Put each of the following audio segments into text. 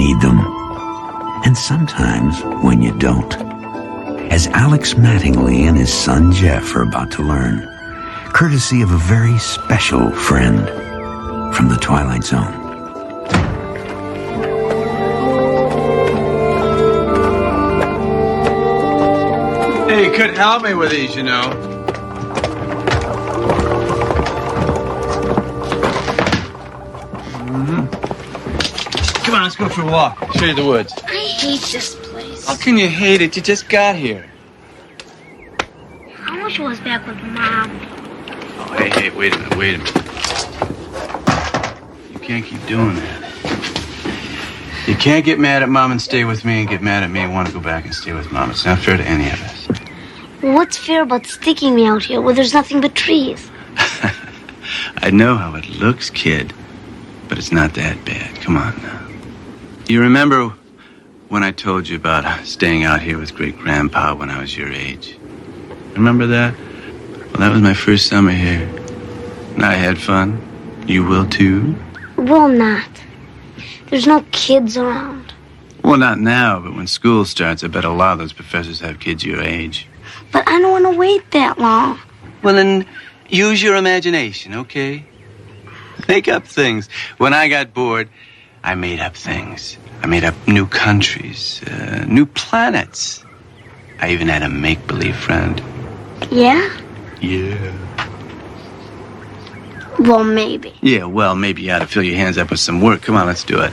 need them. And sometimes when you don't. As Alex Mattingly and his son Jeff are about to learn, courtesy of a very special friend from the Twilight Zone. Hey, you couldn't help me with these, you know. Come on, let's go for a walk. Show you the woods. I hate this place. How can you hate it? You just got here. I wish I was back with Mom. Oh, hey, wait a minute. You can't keep doing that. You can't get mad at Mom and stay with me and get mad at me and want to go back and stay with Mom. It's not fair to any of us. Well, what's fair about sticking me out here where there's nothing but trees? I know how it looks, kid, but it's not that bad. Come on now. You remember when I told you about staying out here with great-grandpa when I was your age? Remember that? Well, that was my first summer here. And I had fun. You will, too? Will not. There's no kids around. Well, not now, but when school starts, I bet a lot of those professors have kids your age. But I don't want to wait that long. Well, then use your imagination, okay? Make up things. When I got bored, I made up things. I made up new countries, new planets. I even had a make-believe friend. Yeah? Yeah. Well, maybe. Yeah, well, maybe you ought to fill your hands up with some work. Come on, let's do it.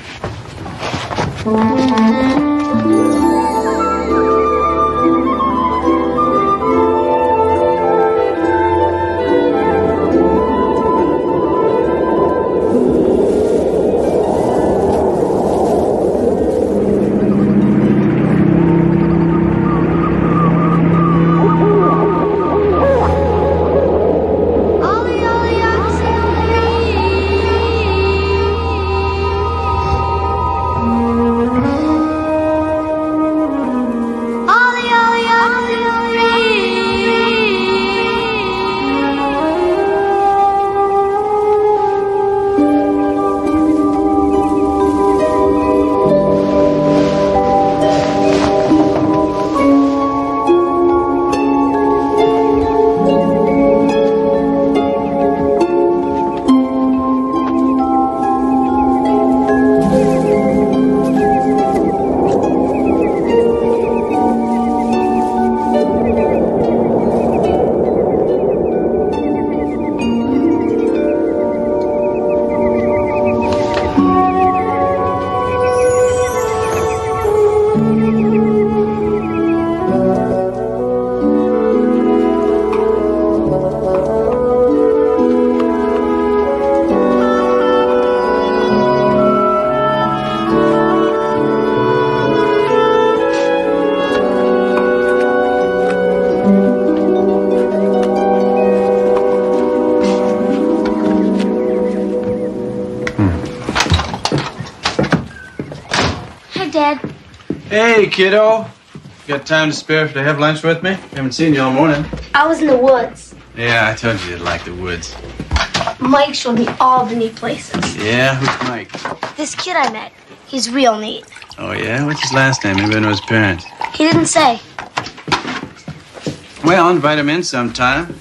Hey, kiddo. Got time to spare to have lunch with me? Haven't seen you all morning. I was in the woods. Yeah, I told you you'd like the woods. Mike showed me all the neat places. Yeah? Who's Mike? This kid I met. He's real neat. Oh, yeah? What's his last name? Maybe I know his parents. He didn't say. Well, I'll invite him in sometime.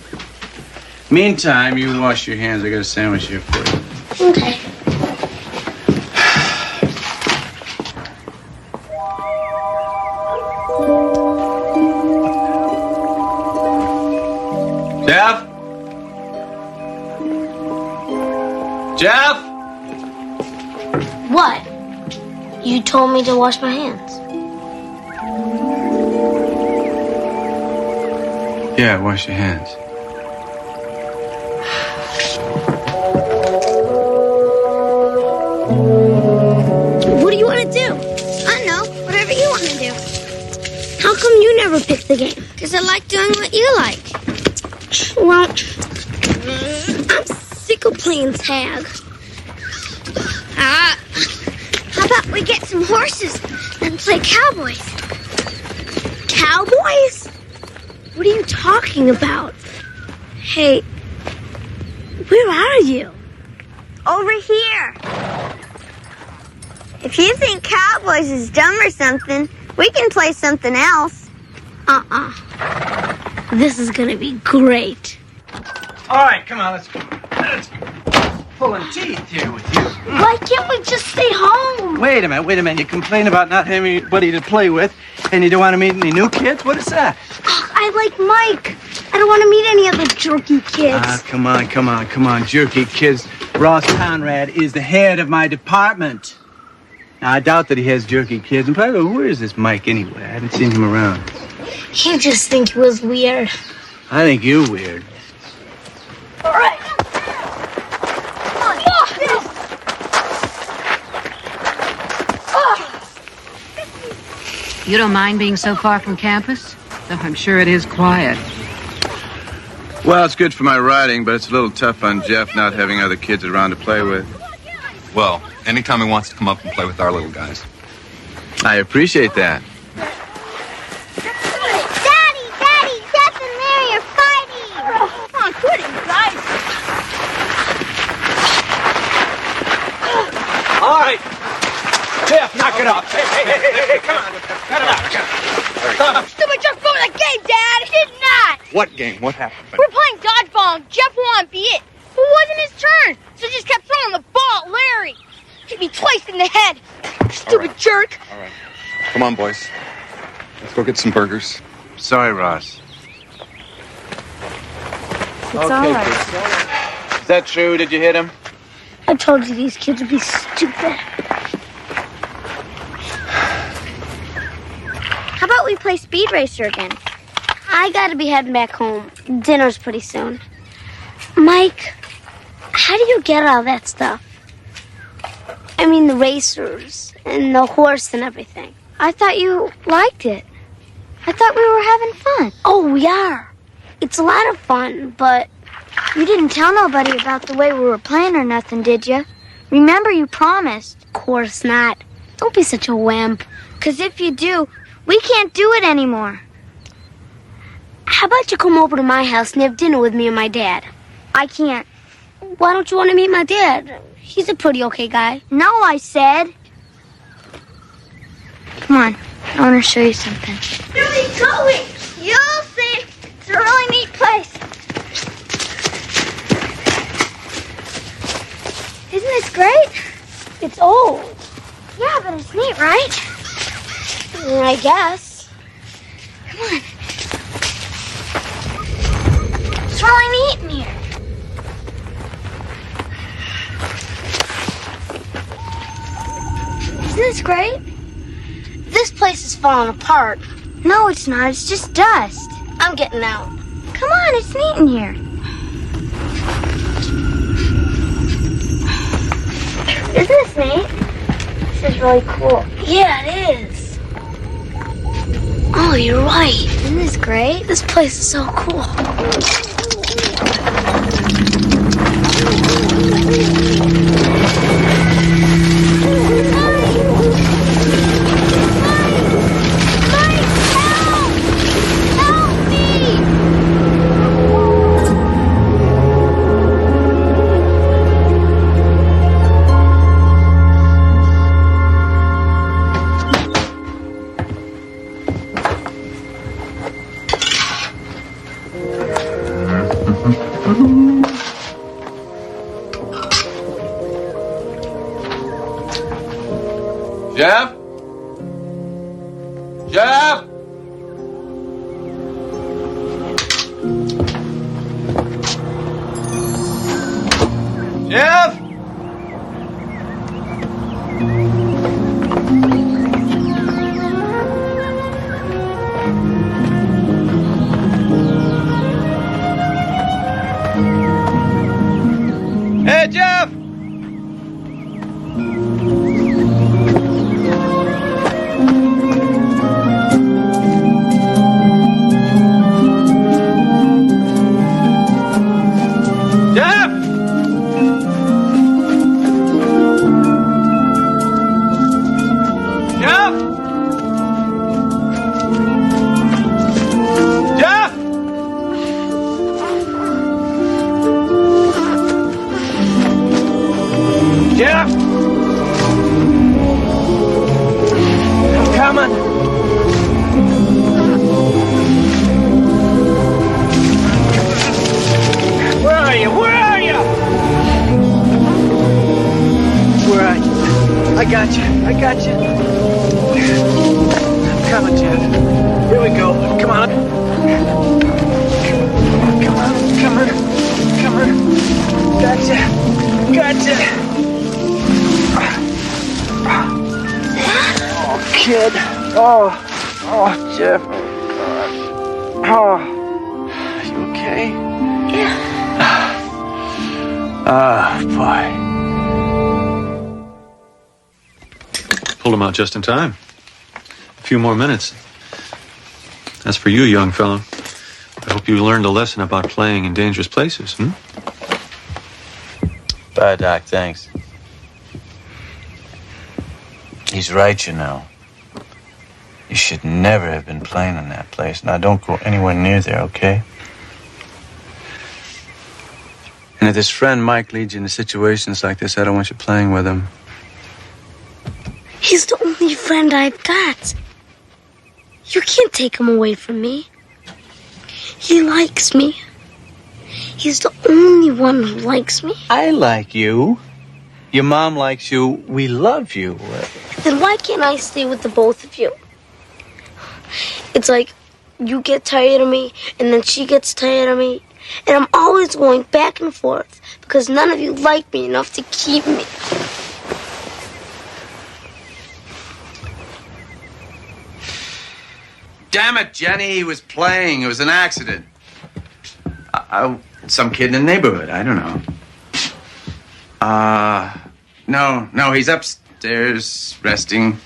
Meantime, you wash your hands. I got a sandwich here for you. Okay. Jeff? Jeff? What? You told me to wash my hands. Yeah, wash your hands. What do you want to do? I don't know. Whatever you want to do. How come you never pick the game? Because I like doing what you like. Well, I'm sick of playing tag. How about we get some horses and play cowboys? Cowboys? What are you talking about? Hey, where are you? Over here. If you think Cowboys is dumb or something, we can play something else. This is gonna be great. All right, come on, let's go. Pulling teeth here with you. Why can't we just stay home? Wait a minute. You complain about not having anybody to play with, and you don't want to meet any new kids? What is that? I like Mike. I don't want to meet any other jerky kids. Ah, come on, jerky kids. Ross Conrad is the head of my department. Now, I doubt that he has jerky kids. And by the way, where is this Mike anyway? I haven't seen him around. You just think he was weird. I think you're weird. All right. You don't mind being so far from campus? Though I'm sure it is quiet. Well, it's good for my writing, but it's a little tough on Jeff not having other kids around to play with. Well, anytime he wants to come up and play with our little guys. I appreciate that. Daddy, Jeff and Mary are fighting. Come on, quit it, guys. All right. Jeff, knock it off. Hey, come on. Cut it out. Stupid jerk blew the game, Dad. It did not. What game? What happened? We're playing dodgeball, and Jeff wanted to be it. But it wasn't his turn, so he just kept throwing the ball at Larry. Hit me twice in the head. Stupid jerk. All right. Come on, boys. Let's go get some burgers. Sorry, Ross. It's all right. Is that true? Did you hit him? I told you these kids would be stupid. How about we play Speed Racer again? I gotta be heading back home. Dinner's pretty soon. Mike, how do you get all that stuff? I mean, the racers and the horse and everything. I thought you liked it. I thought we were having fun. Oh, we are. It's a lot of fun, but you didn't tell nobody about the way we were playing or nothing, did you? Remember, you promised. Of course not. Don't be such a wimp. Because if you do, we can't do it anymore. How about you come over to my house and have dinner with me and my dad? I can't. Why don't you want to meet my dad? He's a pretty okay guy. No, I said. Come on. I want to show you something. Where are we going? You'll see. It's a really neat place. Isn't this great? It's old. Yeah, but it's neat, right? I guess. Come on. It's really neat in here. Isn't this great? This place is falling apart. No, it's not. It's just dust. I'm getting out. Come on, it's neat in here. Isn't this neat? This is really cool. Yeah, it is. Oh, you're right. Isn't this great? This place is so cool. Jeff? Jeff? Jeff? Hey, Jeff! Jeff! Come on, Jeff. Here we go. Come on. Come on. Come on. Come on. Gotcha. Gotcha. Oh, kid. Oh, Jeff. Oh, you okay? Yeah. Boy. Pulled him out just in time. A few more minutes. As for you, young fellow, I hope you learned a lesson about playing in dangerous places, Bye, Doc. Thanks. He's right, you know. You should never have been playing in that place. Now, don't go anywhere near there, okay? And if this friend Mike leads you into situations like this, I don't want you playing with him. He's the only friend I've got. You can't take him away from me. He likes me. He's the only one who likes me. I like you. Your mom likes you. We love you. Then why can't I stay with the both of you? It's like you get tired of me, and then she gets tired of me, and I'm always going back and forth because none of you like me enough to keep me. Damn it, Jenny. He was playing. It was an accident. Some kid in the neighborhood. I don't know. No, he's upstairs resting.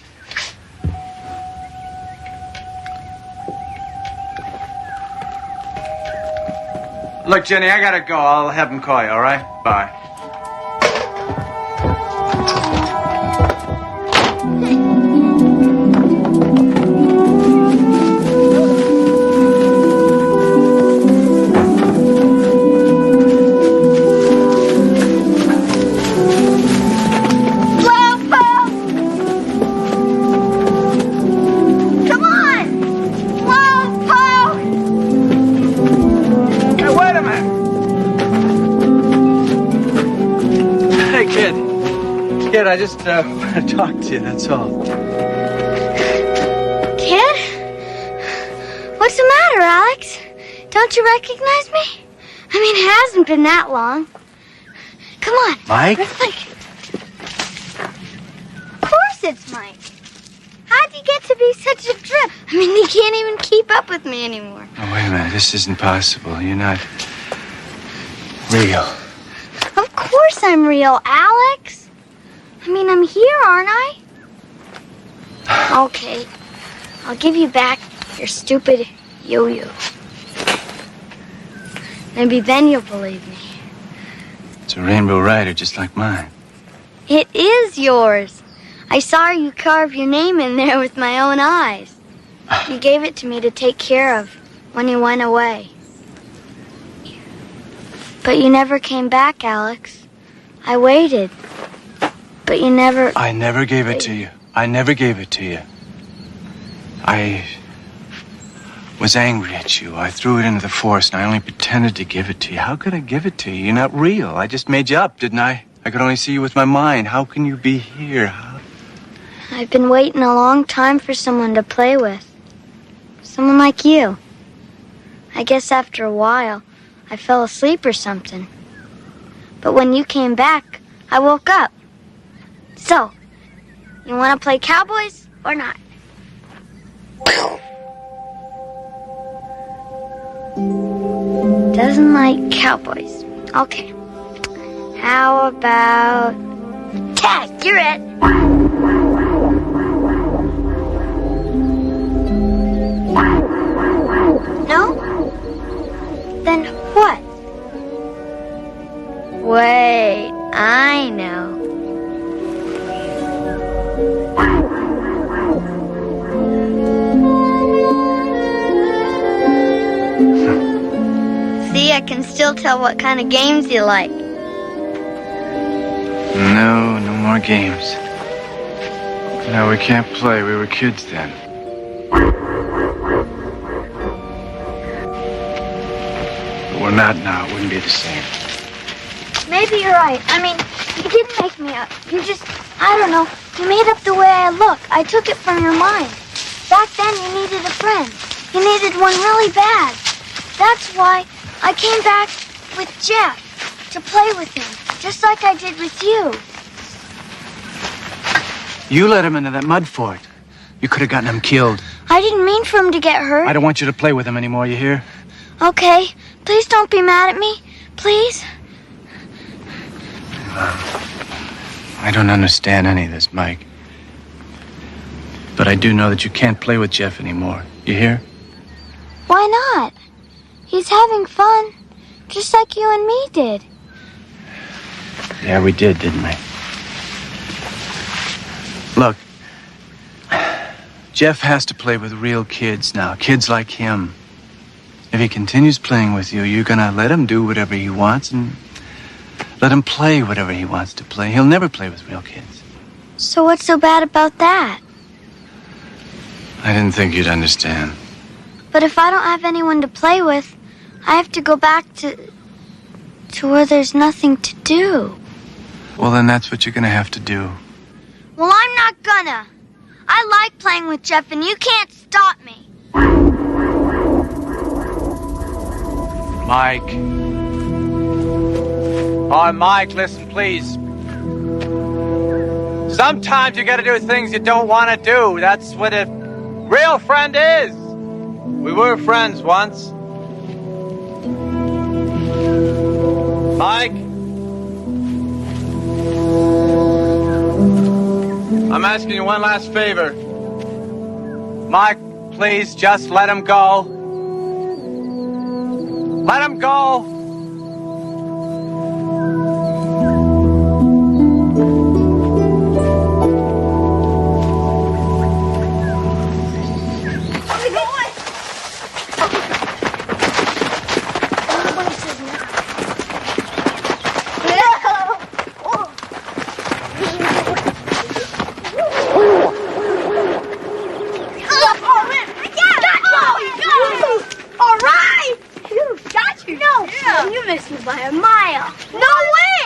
Look, Jenny, I gotta go. I'll have him call you, all right? Bye. Kid, I just want to talk to you, that's all. Kid? What's the matter, Alex? Don't you recognize me? I mean, it hasn't been that long. Come on. Mike? Where's Mike? Of course it's Mike. How'd you get to be such a trip? I mean, he can't even keep up with me anymore. Oh, wait a minute. This isn't possible. You're not real. Of course I'm real, Alex. I mean, I'm here, aren't I? Okay. I'll give you back your stupid yo-yo. Maybe then you'll believe me. It's a Rainbow Rider just like mine. It is yours. I saw you carve your name in there with my own eyes. You gave it to me to take care of when you went away. But you never came back, Alex. I waited. But you never... I never gave it to you. I never gave it to you. I was angry at you. I threw it into the forest, and I only pretended to give it to you. How could I give it to you? You're not real. I just made you up, didn't I? I could only see you with my mind. How can you be here? I've been waiting a long time for someone to play with. Someone like you. I guess after a while, I fell asleep or something. But when you came back, I woke up. So, you want to play cowboys or not? Doesn't like cowboys. Okay. How about tag? You're it. No? Then what? Wait, I know. See, I can still tell what kind of games you like. No more games. No, we can't play. We were kids then. But we're not now. It wouldn't be the same. Maybe you're right. I mean, you didn't make me up. You just, I don't know, You made up the way I look. I took it from your mind. Back then, you needed a friend. You needed one really bad. That's why I came back with Jeff to play with him, just like I did with you. You let him into that mud fort. You could have gotten him killed. I didn't mean for him to get hurt. I don't want you to play with him anymore, you hear? Okay, please don't be mad at me. Please? I don't understand any of this, Mike. But I do know that you can't play with Jeff anymore. You hear? Why not? He's having fun, just like you and me did. Yeah, we did, didn't we? Look, Jeff has to play with real kids now, kids like him. If he continues playing with you, you're gonna let him do whatever he wants and let him play whatever he wants to play. He'll never play with real kids. So what's so bad about that? I didn't think you'd understand. But if I don't have anyone to play with, I have to go back to where there's nothing to do. Well, then that's what you're gonna have to do. Well, I'm not gonna. I like playing with Jeff, and you can't stop me. Mike. Oh, Mike, listen, please. Sometimes you gotta do things you don't want to do. That's what a real friend is. We were friends once. Mike? I'm asking you one last favor. Mike, please just let him go. Let him go. By a mile. No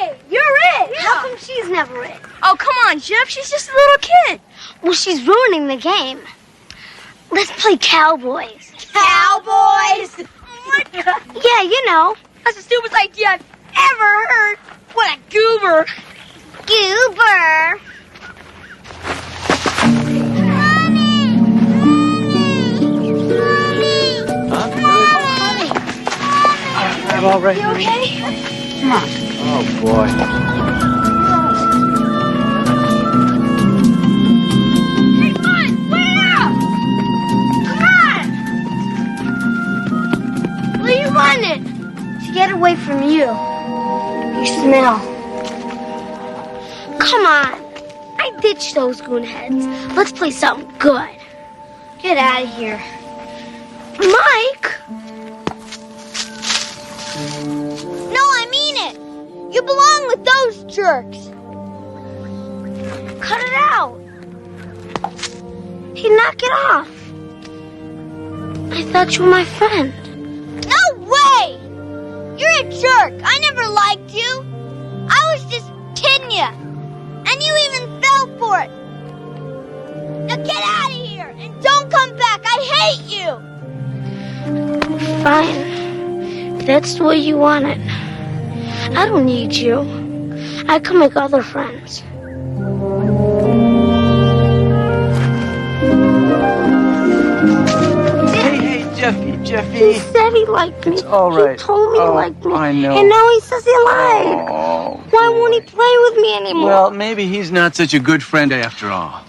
way! You're it! Yeah. How come she's never it? Oh, come on, Jeff. She's just a little kid. Well, she's ruining the game. Let's play cowboys. Cowboys? What? Yeah, you know. That's the stupidest idea I've ever heard. What a goober. Goober. I'm all right. You okay? Come on. Oh, boy. Hey, Bud, wait up! Come on! Where you running? To get away from you. You smell. Come on. I ditched those goonheads. Let's play something good. Get out of here. Mike! No, I mean it. You belong with those jerks. Cut it out. Hey, knock it off. I thought you were my friend. No way! You're a jerk. I never liked you. I was just kidding you. And you even fell for it. Now get out of here and don't come back. I hate you. Fine. If that's the way you want it. I don't need you. I can make other friends. Hey, Jeffy. He said he liked me. It's all right. He told me he Oh, liked me. I know. And now he says he lied. Oh. Why won't he play with me anymore? Well, maybe he's not such a good friend after all.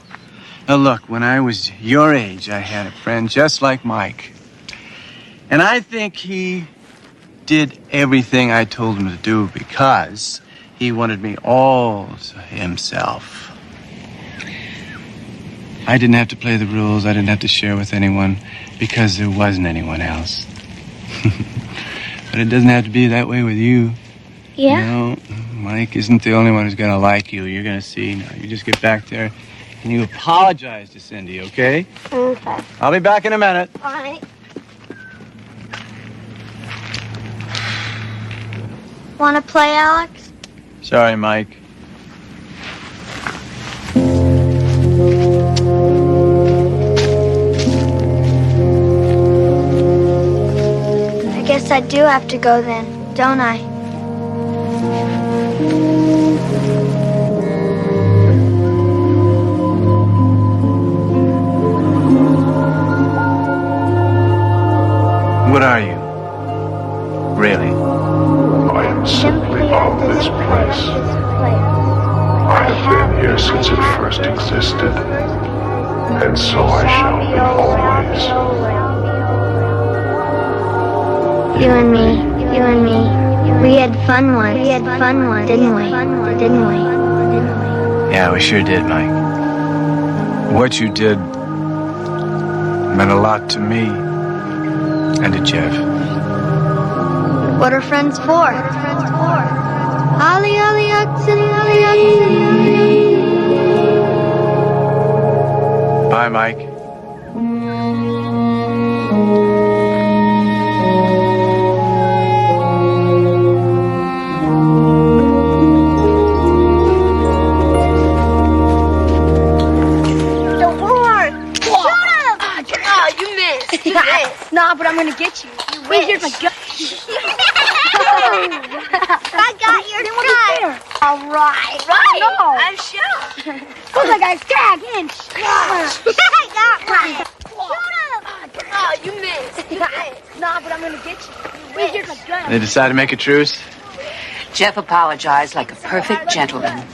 Now, look, when I was your age, I had a friend just like Mike. And I think he did everything I told him to do because he wanted me all to himself. I didn't have to play the rules. I didn't have to share with anyone because there wasn't anyone else. But it doesn't have to be that way with you. Yeah? No, Mike isn't the only one who's going to like you. You're going to see. Now, you just get back there and you apologize to Cindy, okay? Okay. I'll be back in a minute. All right. Want to play, Alex? Sorry, Mike. I do have to go then, don't I? What are you? Really? I am simply of this place. I have been here since it first existed, and so I shall be always. You and me. We had fun once. Didn't we? Yeah, we sure did, Mike. What you did meant a lot to me and to Jeff. What are friends for? Holly, oxen. Bye, Mike. Nah, but I'm gonna get you. Here's my gun. I got your gun. All right. No. I'm sure. Looks like I stabbed him. I got one. Shoot him. Oh, you missed. Nah, but I'm gonna get you. Here's my gun. They decided to make a truce? Jeff apologized like a perfect gentleman.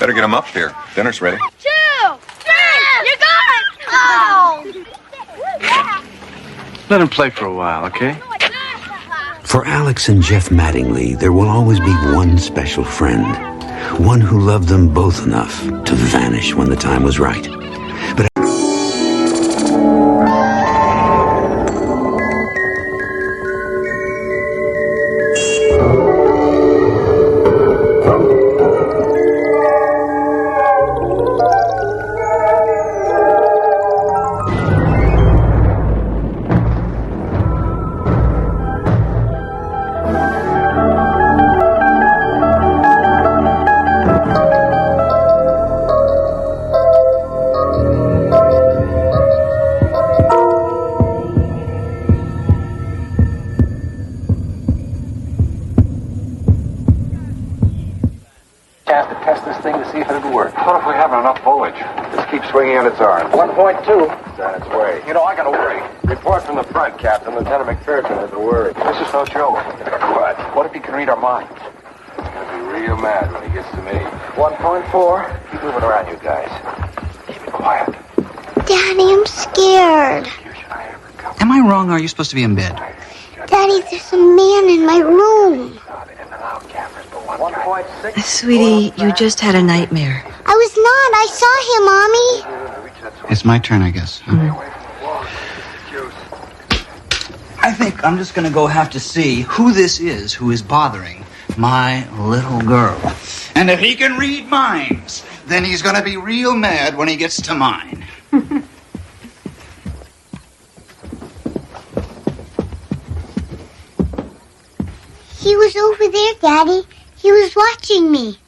Better get him up here. Dinner's ready. 2, 3, you're gone. Oh. Let him play for a while, okay? For Alex and Jeff Mattingly, there will always be one special friend. One who loved them both enough to vanish when the time was right. But test this thing to see if it'll work. What if we haven't enough voltage? Just keep swinging on its arm. 1.2. It's on its way. You know, I gotta worry. Report from the front, Captain. Lieutenant McPherson has a word. This is no joke. What? What if he can read our minds? He's gonna be real mad when he gets to me. 1.4. Keep moving around, you guys. Keep it quiet. Daddy, I'm scared. Am I wrong, or are you supposed to be in bed? Daddy, there's a man in my room. Sweetie, you just had a nightmare. I was not. I saw him, Mommy. It's my turn, I guess. I think I'm just gonna go have to see who this is who is bothering my little girl. And if he can read minds, then he's gonna be real mad when he gets to mine. He was over there, Daddy. He was watching me.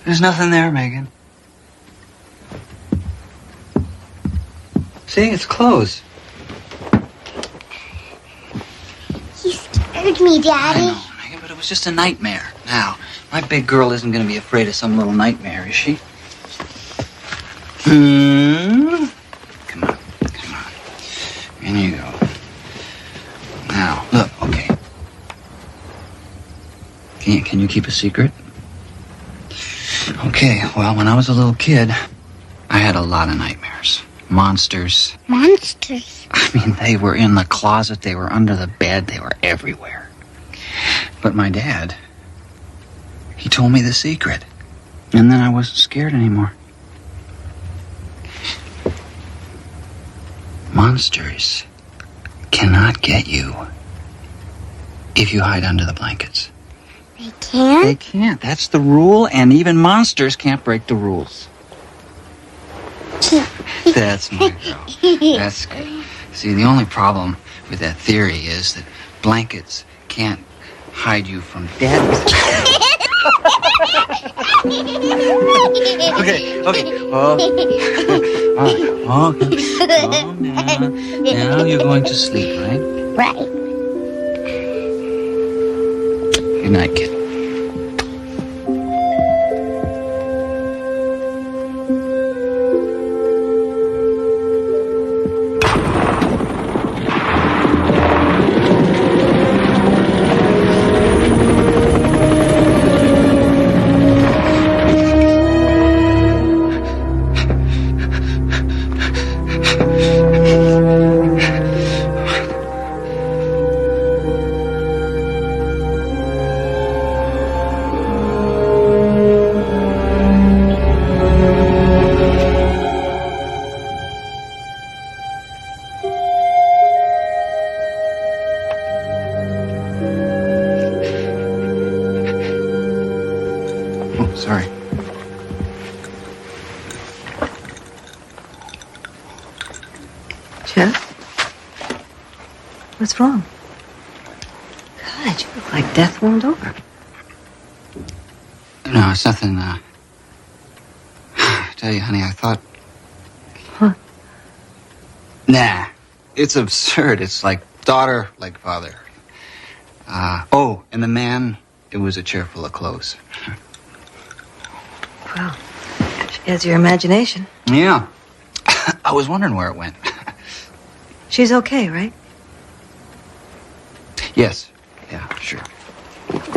There's nothing there, Megan. See, it's closed. He scared me, Daddy. I know, Megan, but it was just a nightmare. Now, my big girl isn't going to be afraid of some little nightmare, is she? Come on. In you go. Now, look, okay. Can you keep a secret? Okay, well, when I was a little kid, I had a lot of nightmares. Monsters. Monsters? I mean, they were in the closet, they were under the bed, they were everywhere. But my dad, he told me the secret. And then I wasn't scared anymore. Monsters cannot get you if you hide under the blankets. They can't? They can't. That's the rule, and even monsters can't break the rules. That's my girl. That's good. See, the only problem with that theory is that blankets can't hide you from dead. Okay. All right. Okay. Calm down. Now you're going to sleep, right? Right. Good night, kid. Oh, sorry. Jeff? What's wrong? God, you look like death warmed over. No, it's nothing, I tell you, honey, I thought... Huh? Nah, it's absurd. It's like daughter, like father. Oh, and the man, it was a chair full of clothes. Well, she has your imagination. Yeah. I was wondering where it went. She's okay, right? Yes. Yeah, sure.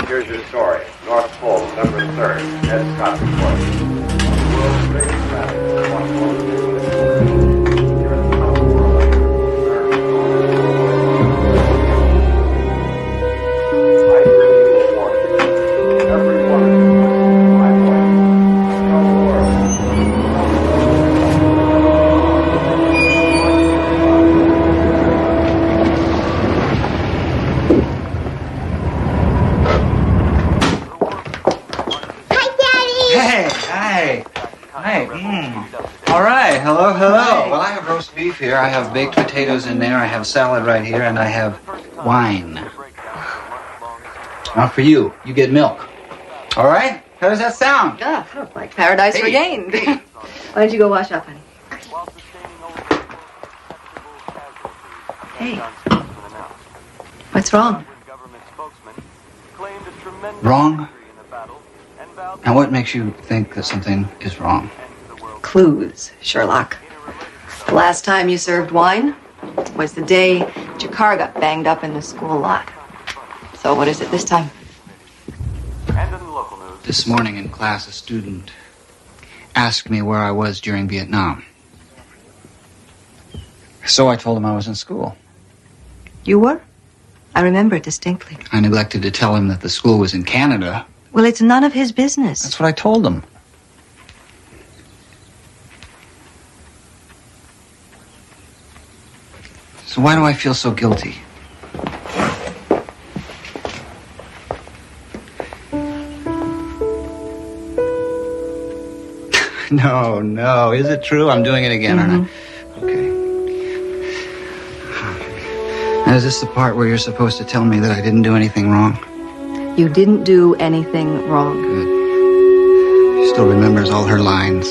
Here's your story. North Pole, December 3rd. Ed Scott reporting. World's greatest traffic. One more here in the top of the world. I bring you a warning. Everyone is my voice. Tell the world. Hey, hi. Hi. All right. Hello, hello. Well, I have roast beef here. I have baked potatoes in there. I have salad right here, and I have wine. Now for you, you get milk. All right? How does that sound? Yeah, like paradise Hey, regained. hey. Why don't you go wash up, honey? Hey. What's wrong? Wrong? Now, what makes you think that something is wrong? Clues, Sherlock. The last time you served wine was the day that your car got banged up in the school lot. So what is it this time? This morning in class, a student asked me where I was during Vietnam. So I told him I was in school. You were? I remember it distinctly. I neglected to tell him that the school was in Canada. Well, it's none of his business. That's what I told him. So why do I feel so guilty? No. Is it true? I'm doing it again, aren't I? Okay. Now, is this the part where you're supposed to tell me that I didn't do anything wrong? You didn't do anything wrong. Good. She still remembers all her lines.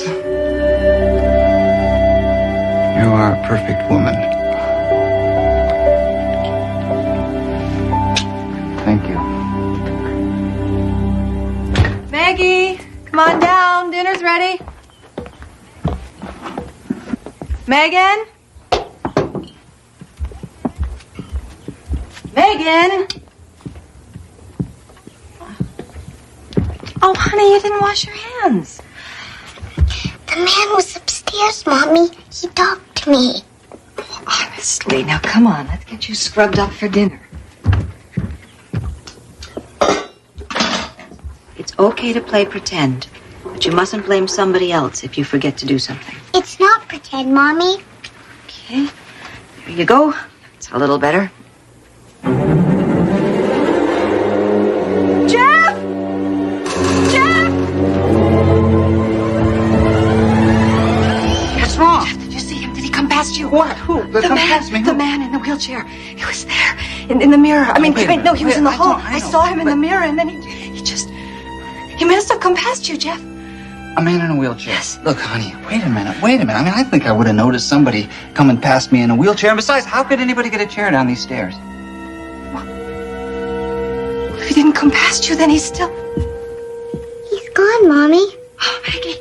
You are a perfect woman. Thank you. Maggie, come on down. Dinner's ready. Megan? Megan? Oh, honey, you didn't wash your hands. The man was upstairs, Mommy. He talked to me. Honestly, now come on. Let's get you scrubbed up for dinner. It's okay to play pretend, but you mustn't blame somebody else if you forget to do something. It's not pretend, Mommy. Okay, here you go. It's a little better. Jeff! Jeff! What's wrong? Jeff, did you see him? Did he come past you? What? Who? The Come man, past me? the man in the wheelchair. He was there in the mirror. I mean, wait a no, he was minute. in the I hall. know. I saw him in the mirror, and then he must have come past you, Jeff. A man in a wheelchair? Yes. Look, honey, wait a minute. I mean, I think I would have noticed somebody coming past me in a wheelchair. And besides, how could anybody get a chair down these stairs? If he didn't come past you, then he's still... He's gone, Mommy. Oh, Maggie.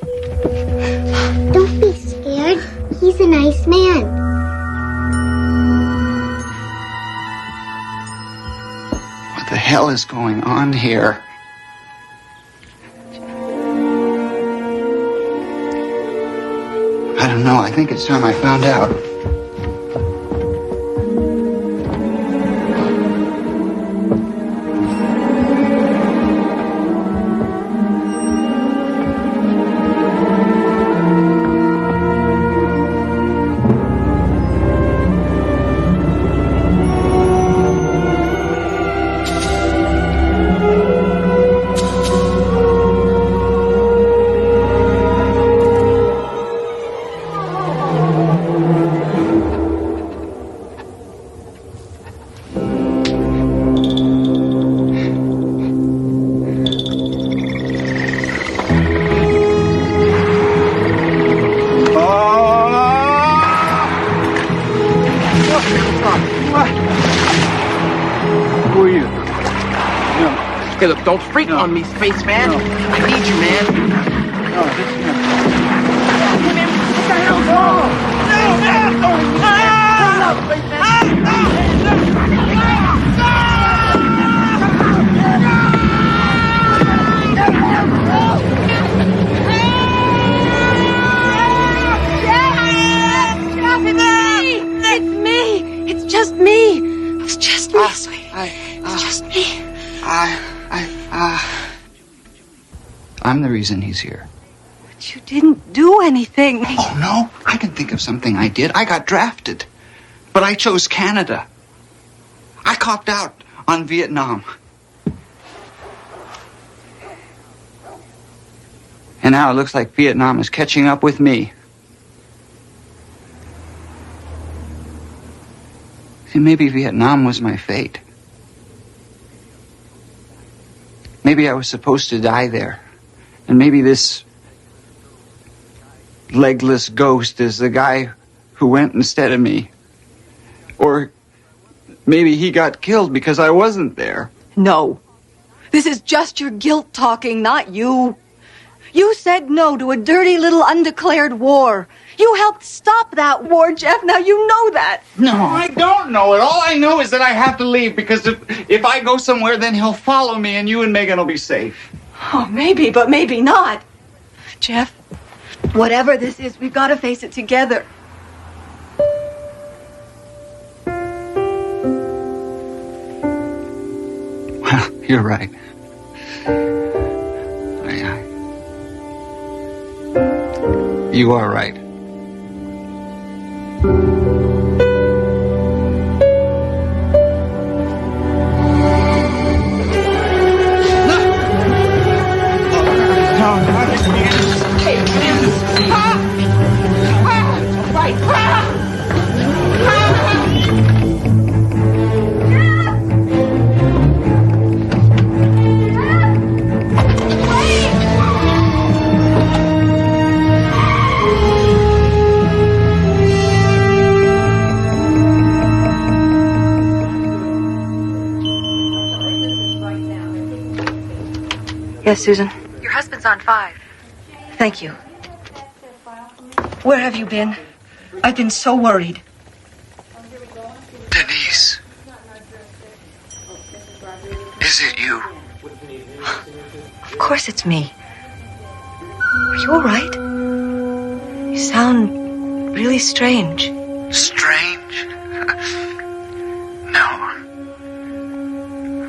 Don't be scared. He's a nice man. What the hell is going on here? I don't know. I think it's time I found out. Who are you? Hey, look, don't freak on me, spaceman. I need you, man. Hey, man, what the hell's wrong? It's me. It's just me. It's just me, sweetie. It's just me. I'm the reason he's here. But you didn't do anything. Oh, no? I can think of something I did. I got drafted. But I chose Canada. I copped out on Vietnam. And now it looks like Vietnam is catching up with me. See, maybe Vietnam was my fate. Maybe I was supposed to die there. And maybe this legless ghost is the guy who went instead of me. Or maybe he got killed because I wasn't there. No. This is just your guilt talking, not you. You said no to a dirty little undeclared war. You helped stop that war, Jeff. Now you know that. No, I don't know it. All I know is that I have to leave because if I go somewhere, then he'll follow me and you and Megan will be safe. Oh, maybe, but maybe not. Jeff, whatever this is, we've got to face it together. Well, you're right. You are right. Yes, Susan? Your husband's on 5. Thank you. Where have you been? I've been so worried. Denise. Is it you? Of course it's me. Are you all right? You sound really strange. Strange? No.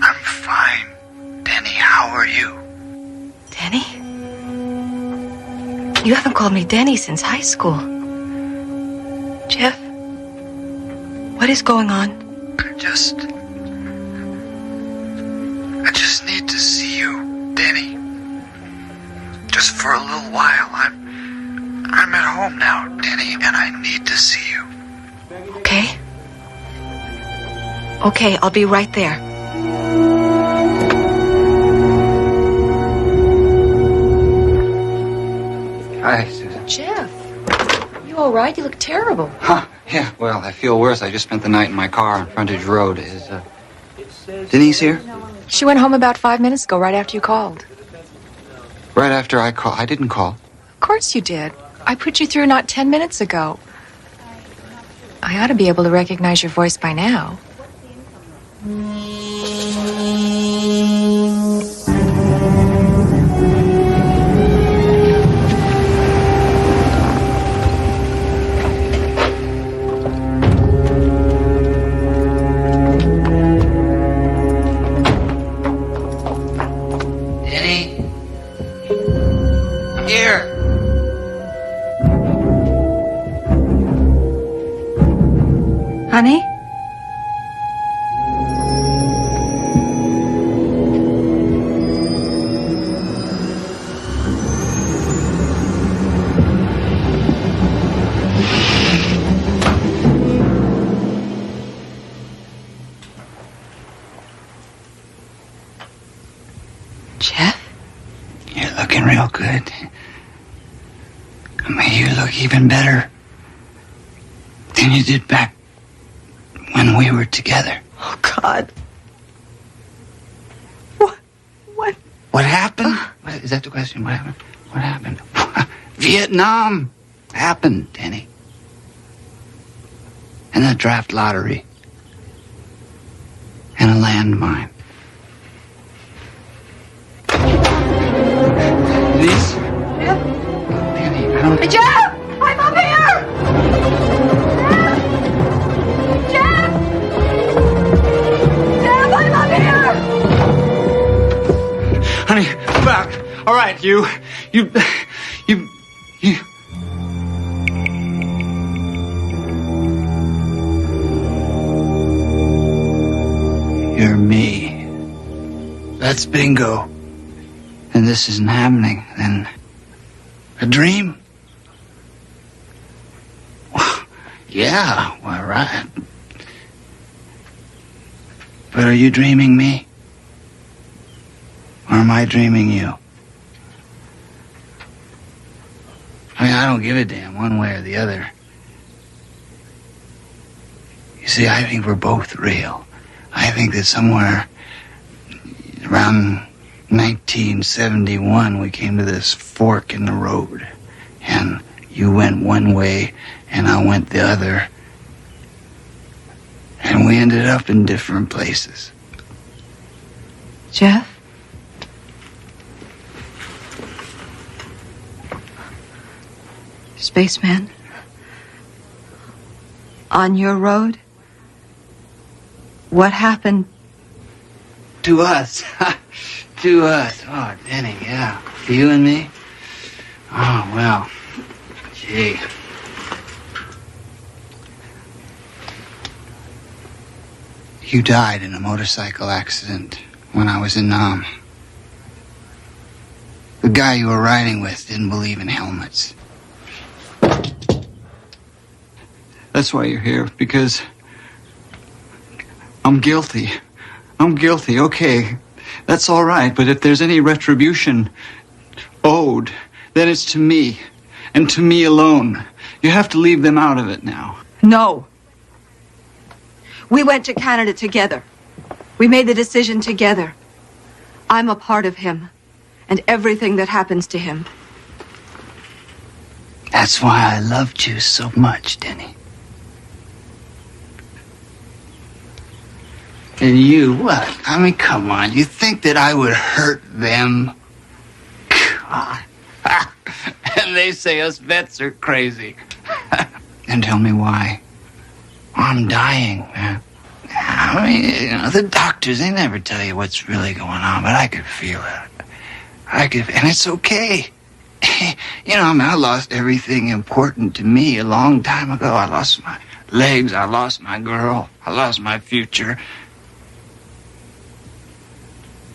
I'm fine. Denny, how are you? Denny? You haven't called me Denny since high school. Jeff? What is going on? I just need to see you, Denny. Just for a little while. I'm at home now, Denny, and I need to see you. Okay. Okay, I'll be right there. all right? You look terrible. Huh? Yeah, well, I feel worse. I just spent the night in my car on Frontage Road. Is Denise here? She went home about 5 minutes ago, right after you called. Right after I called. I didn't call. Of course you did. I put you through not 10 minutes ago. I ought to be able to recognize your voice by now. Denny? Here. Honey? Jeff? You're looking real good. I mean, you look even better than you did back when we were together. Oh, God. What? What happened? Is that the question? What happened? What happened? Vietnam happened, Denny. And the draft lottery. And a landmine. Denise? Jeff? Denny, I don't... Jeff! I'm up here! Jeff! Jeff, I'm up here! Honey, come back. All right, you. You're me. That's bingo. And this isn't happening, then a dream? Well, yeah, well, right. But are you dreaming me? Or am I dreaming you? I mean, I don't give a damn one way or the other. You see, I think we're both real. I think that somewhere around 1971, we came to this fork in the road. And you went one way, and I went the other. And we ended up in different places. Jeff? Spaceman? On your road? What happened? To us. To us. Oh, Denny, yeah. You and me? Oh, well. Gee. You died in a motorcycle accident when I was in Nam. The guy you were riding with didn't believe in helmets. That's why you're here, because I'm guilty. I'm guilty, okay. That's all right, but if there's any retribution owed, then it's to me, and to me alone. You have to leave them out of it now. No. We went to Canada together. We made the decision together. I'm a part of him, and everything that happens to him. That's why I loved you so much, Denny. And you, what? I mean, come on. You think that I would hurt them? God. And they say us vets are crazy. And tell me why. I'm dying, man. I mean, you know, the doctors, they never tell you what's really going on, but I could feel it. And it's okay. You know, I mean, I lost everything important to me a long time ago. I lost my legs. I lost my girl. I lost my future.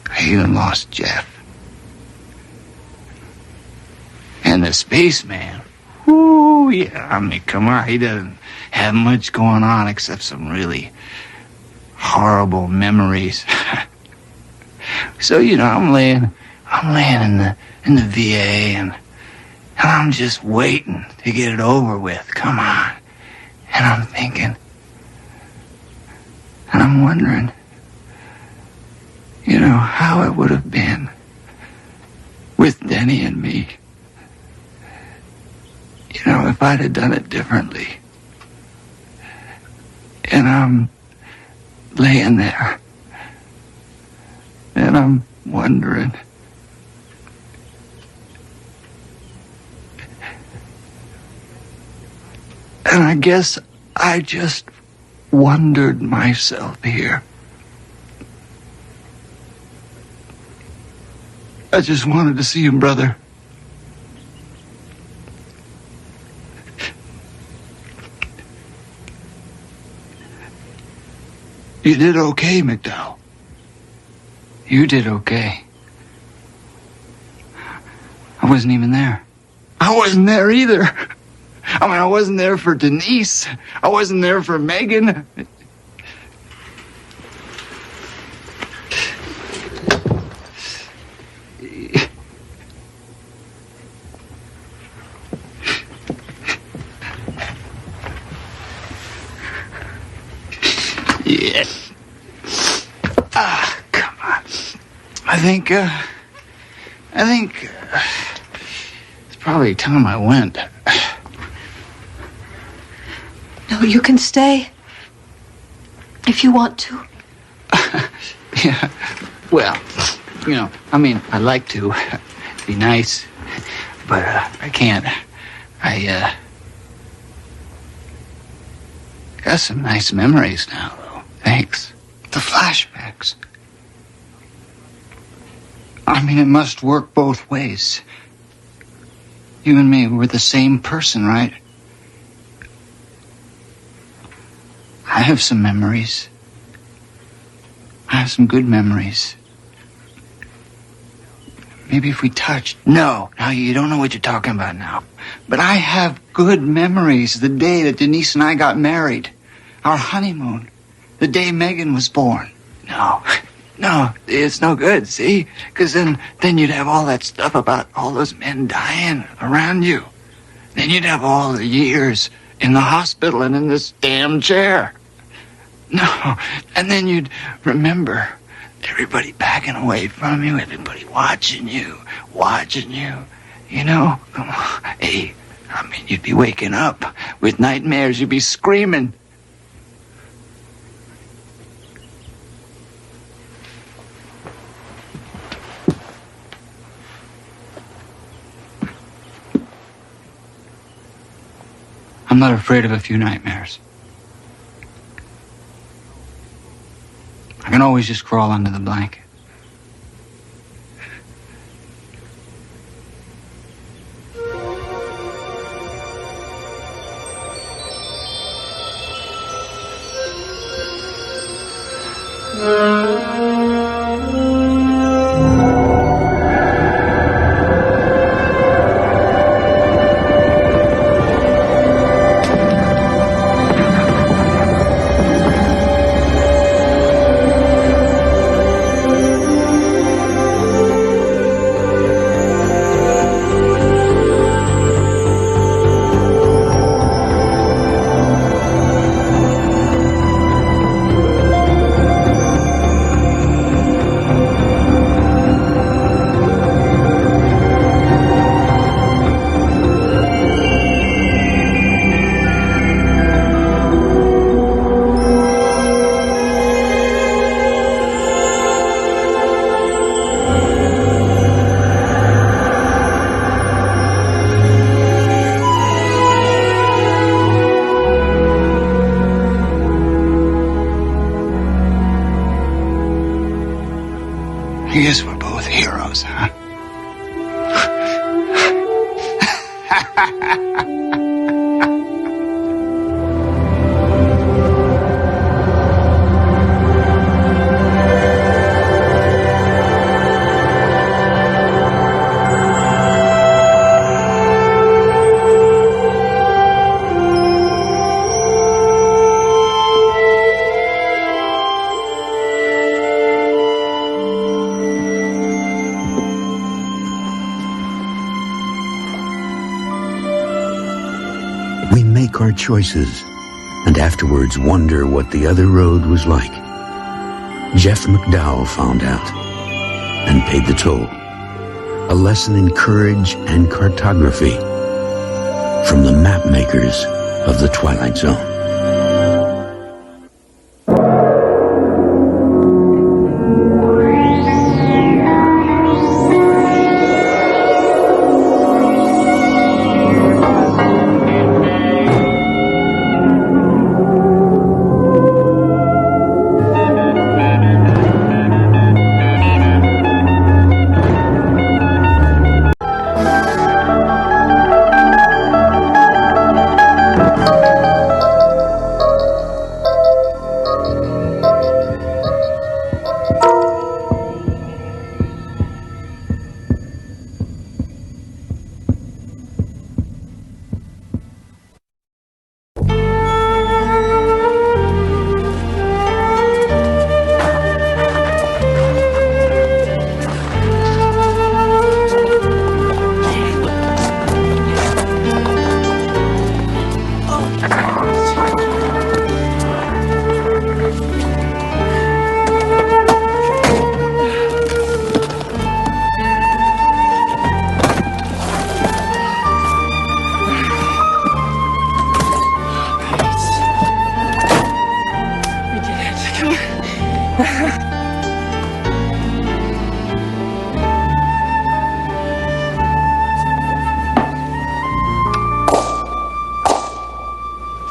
I even lost Jeff. And the spaceman. Ooh, yeah, I mean, come on. He doesn't have much going on except some really horrible memories. So, you know, I'm laying in the VA, and And I'm just waiting to get it over with. Come on. And I'm thinking, and I'm wondering, you know, how it would have been with Denny and me. You know, if I'd have done it differently. And I'm laying there. And I'm wondering. And I guess I just wondered myself here. I just wanted to see him, brother. You did okay, McDowell. You did okay. I wasn't even there. I wasn't there either. I mean, I wasn't there for Denise. I wasn't there for Megan. Yeah. Come on. I think it's probably time I went. No, you can stay. If you want to. Yeah. Well, you know, I mean, I'd like to. Be nice. But, I can't. I got some nice memories now, though. Thanks. The flashbacks. I mean, it must work both ways. You and me were the same person, right? I have some memories. I have some good memories. Maybe if we touched. No, you don't know what you're talking about now. But I have good memories. The day that Denise and I got married. Our honeymoon. The day Megan was born. No, it's no good, see? Because then you'd have all that stuff about all those men dying around you. Then you'd have all the years in the hospital and in this damn chair. No, and then you'd remember everybody backing away from you, everybody watching you, you know? Come on. Hey, I mean, you'd be waking up with nightmares, you'd be screaming. I'm not afraid of a few nightmares. I can always just crawl under the blanket. I guess we're both heroes, huh? make our choices and afterwards wonder what the other road was like. Jeff McDowell found out and paid the toll. A lesson in courage and cartography from the map makers of the Twilight Zone.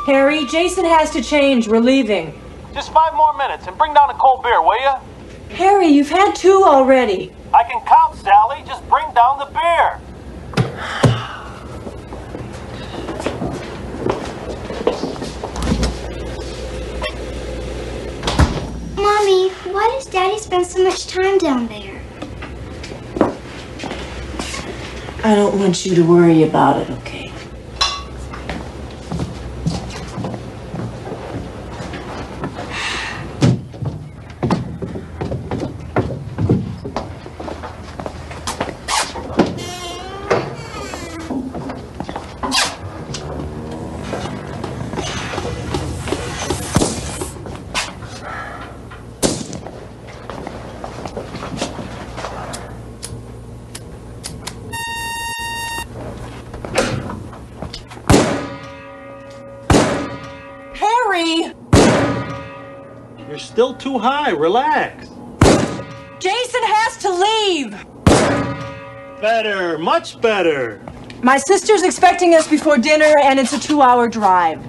Harry, Jason has to change. We're leaving. Just 5 more minutes and bring down a cold beer, will you? Harry, you've had 2 already. I can count, Sally. Just bring down the beer. Mommy, why does Daddy spend so much time down there? I don't want you to worry about it, okay? You're still too high. Relax. Jason has to leave! Better. Much better. My sister's expecting us before dinner, and it's a 2-hour drive.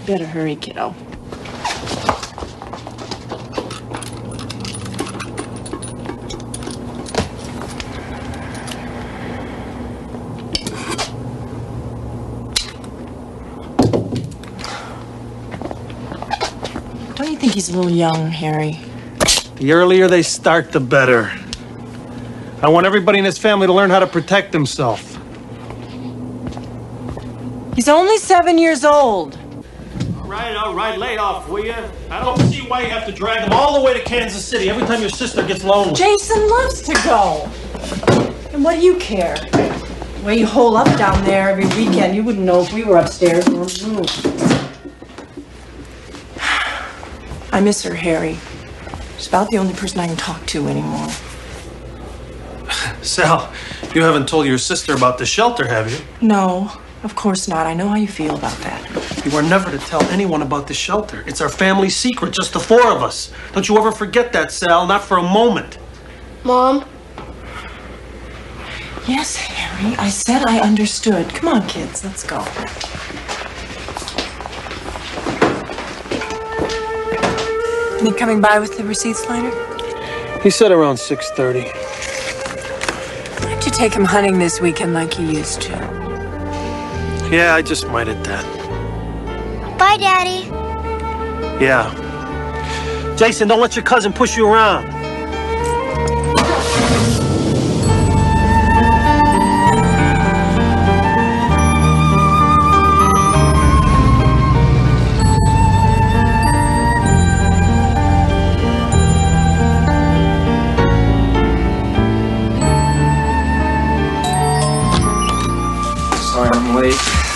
Better hurry, kiddo. Don't you think he's a little young, Harry? The earlier they start, the better. I want everybody in his family to learn how to protect himself. He's only 7 years old. All right, lay off, will you? I don't see why you have to drag him all the way to Kansas City every time your sister gets lonely. Jason loves to go. And what do you care? The way you hole up down there every weekend, you wouldn't know if we were upstairs or moved. I miss her, Harry. She's about the only person I can talk to anymore. Sal, you haven't told your sister about the shelter, have you? No, of course not. I know how you feel about that. You are never to tell anyone about the shelter. It's our family secret, just the 4 of us. Don't you ever forget that, Sal, not for a moment. Mom? Yes, Harry, I said I understood. Come on, kids, let's go. You coming by with the receipts later? He said around 6:30. Why don't you take him hunting this weekend like you used to? Yeah, I just might at that. Bye, Daddy. Yeah. Jason, don't let your cousin push you around.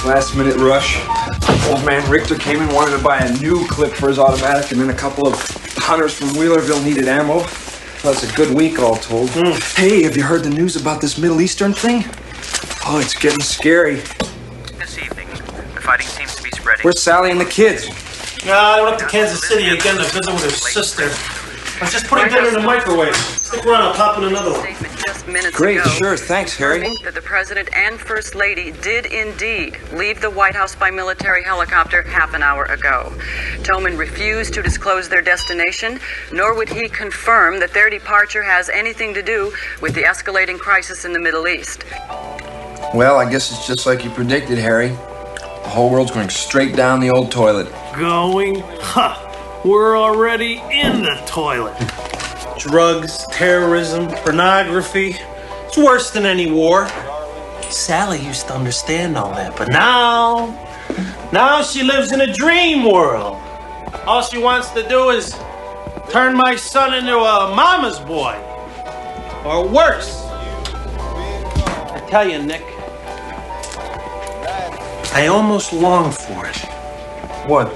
Last-minute rush. Old man Richter came in, wanted to buy a new clip for his automatic, and then a couple of hunters from Wheelerville needed ammo. Well, it's a good week, all told. Hey, have you heard the news about this Middle Eastern thing? Oh, it's getting scary. This evening, the fighting seems to be spreading. Where's Sally and the kids? I went up to Kansas City again to visit with her sister. I was just putting dinner in the microwave. Stick around, I'll pop in another one. Just minutes Great, ago, sure, thanks, Harry. That the President and First Lady did indeed leave the White House by military helicopter half an hour ago. Tillman refused to disclose their destination, nor would he confirm that their departure has anything to do with the escalating crisis in the Middle East. Well, I guess it's just like you predicted, Harry. The whole world's going straight down the old toilet. Going? Ha! We're already in the toilet. Drugs, terrorism, pornography. It's worse than any war. Sally used to understand all that, but now she lives in a dream world. All she wants to do is turn my son into a mama's boy. Or worse. I tell you, Nick, I almost long for it. What?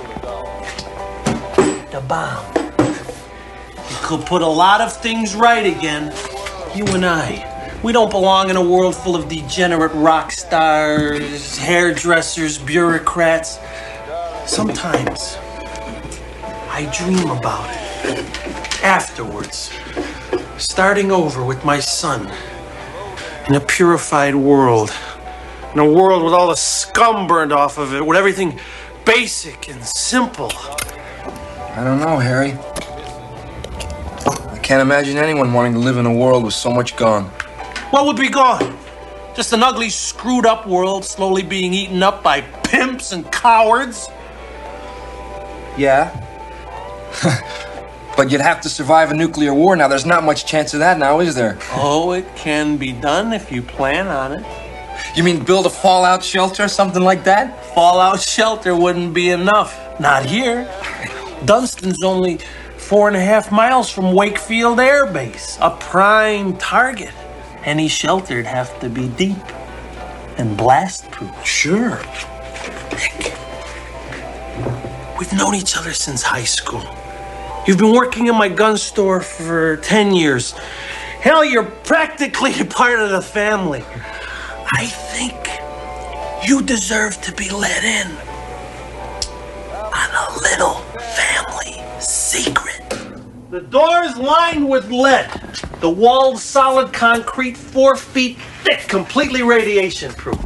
The bomb. It could put a lot of things right again. You and I, we don't belong in a world full of degenerate rock stars, hairdressers, bureaucrats. Sometimes I dream about it. Afterwards, starting over with my son in a purified world. In a world with all the scum burned off of it, with everything basic and simple. I don't know, Harry. I can't imagine anyone wanting to live in a world with so much gone. What would be gone? Just an ugly, screwed up world slowly being eaten up by pimps and cowards? Yeah. But you'd have to survive a nuclear war now. There's not much chance of that now, is there? Oh, it can be done if you plan on it. You mean build a fallout shelter or something like that? Fallout shelter wouldn't be enough. Not here. Dunstan's only 4.5 miles from Wakefield Air Base, a prime target. Any shelter'd have to be deep and blast-proof. Sure. Nick, we've known each other since high school. You've been working in my gun store for 10 years. Hell, you're practically a part of the family. I think you deserve to be let in on a little family secret. The door's lined with lead. The wall's solid concrete, 4 feet thick, completely radiation-proof.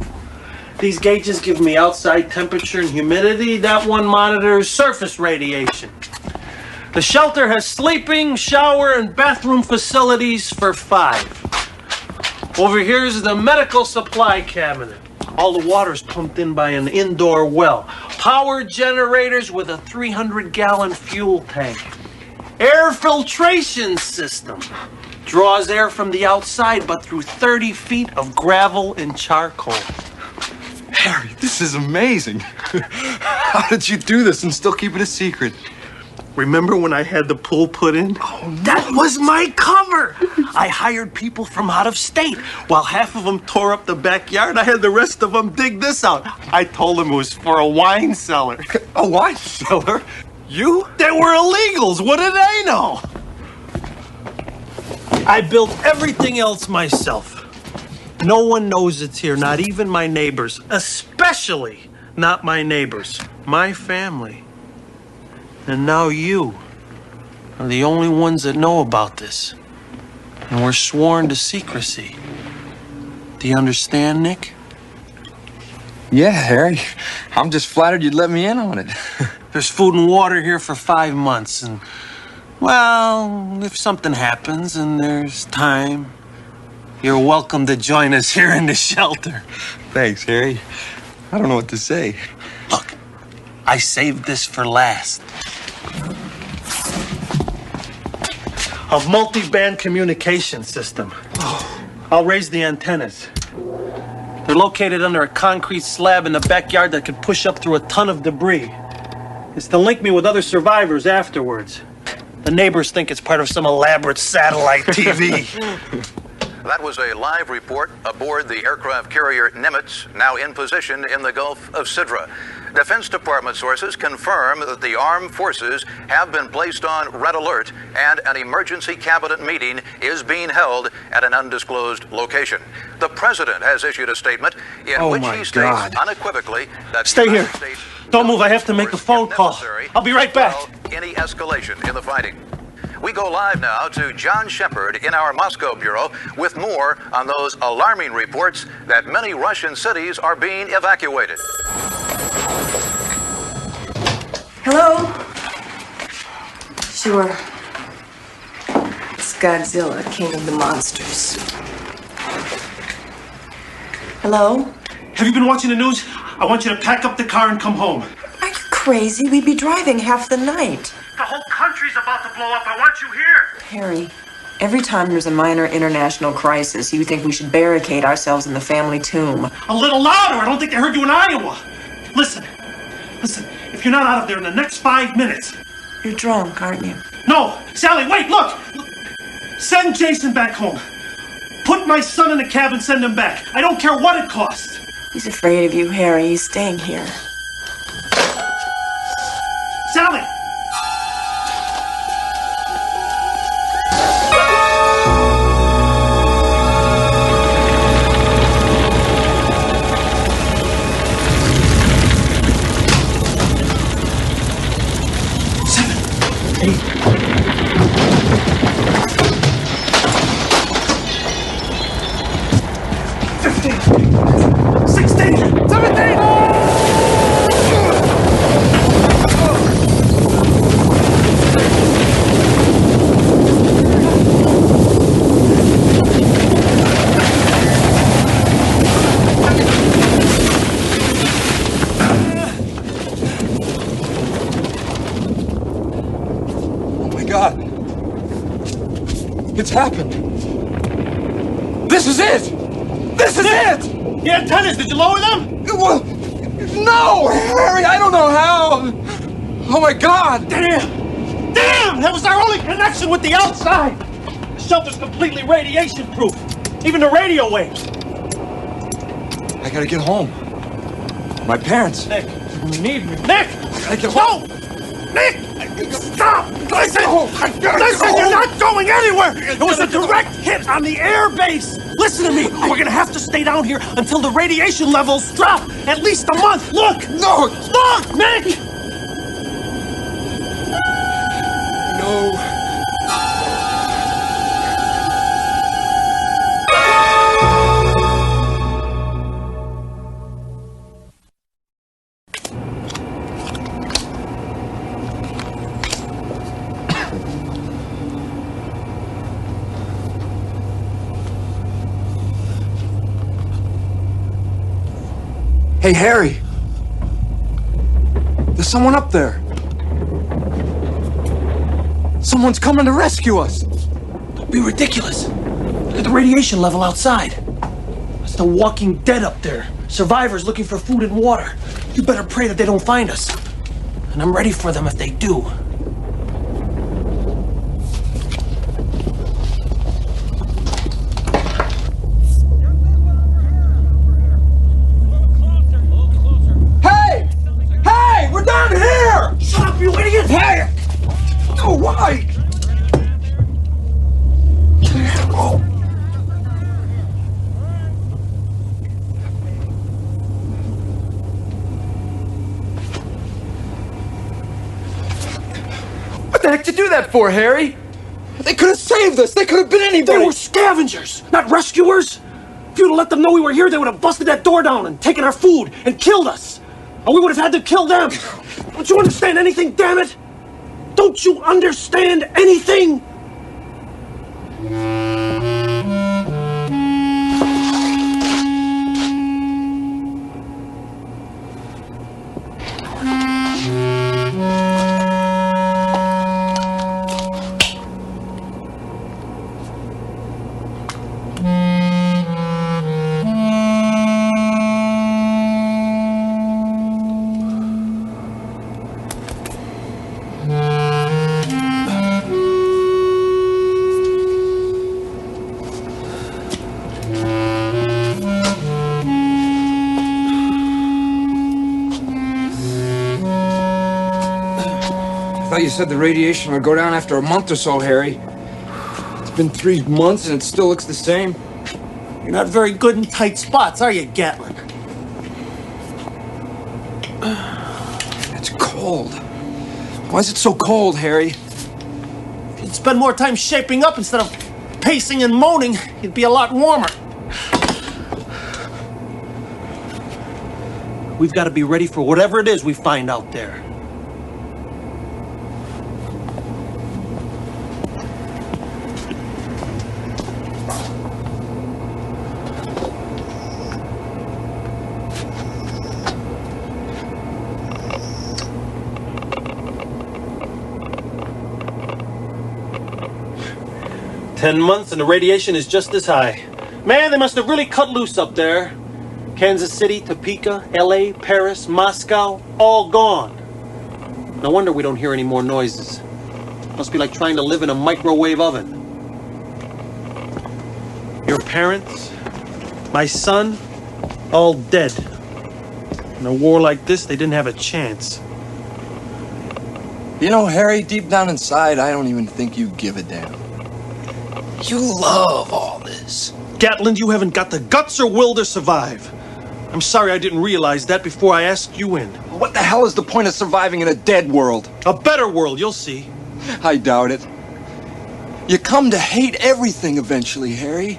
These gauges give me outside temperature and humidity. That one monitors surface radiation. The shelter has sleeping, shower, and bathroom facilities for 5. Over here is the medical supply cabinet. All the water's pumped in by an indoor well. Power generators with a 300-gallon fuel tank. Air filtration system. Draws air from the outside, but through 30 feet of gravel and charcoal. Harry, this is amazing. How did you do this and still keep it a secret? Remember when I had the pool put in? Oh, no. That was my cover. I hired people from out of state. While half of them tore up the backyard, I had the rest of them dig this out. I told them it was for a wine cellar. A wine cellar? You? They were illegals. What did they know? I built everything else myself. No one knows it's here, not even my neighbors. Especially not my neighbors. My family. And now you are the only ones that know about this. And we're sworn to secrecy. Do you understand, Nick? Yeah, Harry. I'm just flattered you'd let me in on it. There's food and water here for 5 months. And, well, if something happens and there's time, you're welcome to join us here in the shelter. Thanks, Harry. I don't know what to say. Look, I saved this for last. A multi-band communication system. I'll raise the antennas. They're located under a concrete slab in the backyard that could push up through a ton of debris. It's to link me with other survivors afterwards. The neighbors think it's part of some elaborate satellite TV. That was a live report aboard the aircraft carrier Nimitz, now in position in the Gulf of Sidra. Defense Department sources confirm that the armed forces have been placed on red alert and an emergency cabinet meeting is being held at an undisclosed location. The president has issued a statement in which he states unequivocally that Stay the here. United States Don't move. I have to make a phone call. I'll be right back. any escalation in the fighting. We go live now to John Shepard in our Moscow bureau with more on those alarming reports that many Russian cities are being evacuated. Hello? Sure. It's Godzilla, king of the monsters. Hello? Have you been watching the news? I want you to pack up the car and come home. Are you crazy? We'd be driving half the night. The whole country's about to blow up. I want you here. Harry, every time there's a minor international crisis, you think we should barricade ourselves in the family tomb. A little louder. I don't think they heard you in Iowa. Listen. If you're not out of there in the next 5 minutes. You're drunk, aren't you? No. Sally, wait, look. Send Jason back home. Put my son in a cab and send him back. I don't care what it costs. He's afraid of you, Harry. He's staying here. Sally! It's happened. This is it! This is it! The antennas, did you lower them? Well, no, Harry, I don't know how. Oh my God! Damn! That was our only connection with the outside! The shelter's completely radiation-proof. Even the radio waves. I gotta get home. My parents. Nick, you need me. Nick! I gotta get home. No! Nick! Stop! Listen! Listen, you're not going anywhere! It was a direct hit on the air base! Listen to me! We're gonna have to stay down here until the radiation levels drop! At least a month! Look! No! Look, Nick! No. Hey, Harry! There's someone up there. Someone's coming to rescue us. Don't be ridiculous. Look at the radiation level outside. It's the walking dead up there. Survivors looking for food and water. You better pray that they don't find us. And I'm ready for them if they do. We're down here! Shut up, you idiot! Hey! No, why? Oh. What the heck did you do that for, Harry? They could have saved us. They could have been anybody. They were scavengers, not rescuers. If you'd have let them know we were here, they would have busted that door down and taken our food and killed us. Or we would have had to kill them. Don't you understand anything, damn it? Don't you understand anything? you said the radiation would go down after a month or so, Harry. It's been 3 months and it still looks the same. You're not very good in tight spots, are you, Gatlin? It's cold. Why is it so cold, Harry? If you'd spend more time shaping up instead of pacing and moaning, you'd be a lot warmer. We've got to be ready for whatever it is we find out there. "10 months and the radiation is just as high. Man, they must have really cut loose up there. Kansas City, Topeka, LA, Paris, Moscow, all gone. No wonder we don't hear any more noises. Must be like trying to live in a microwave oven. Your parents, my son, all dead. In a war like this, they didn't have a chance." You know, Harry, deep down inside, I don't even think you give a damn. You love all this. Gatlin, you haven't got the guts or will to survive. I'm sorry I didn't realize that before I asked you in. What the hell is the point of surviving in a dead world? A better world, you'll see. I doubt it. You come to hate everything eventually, Harry.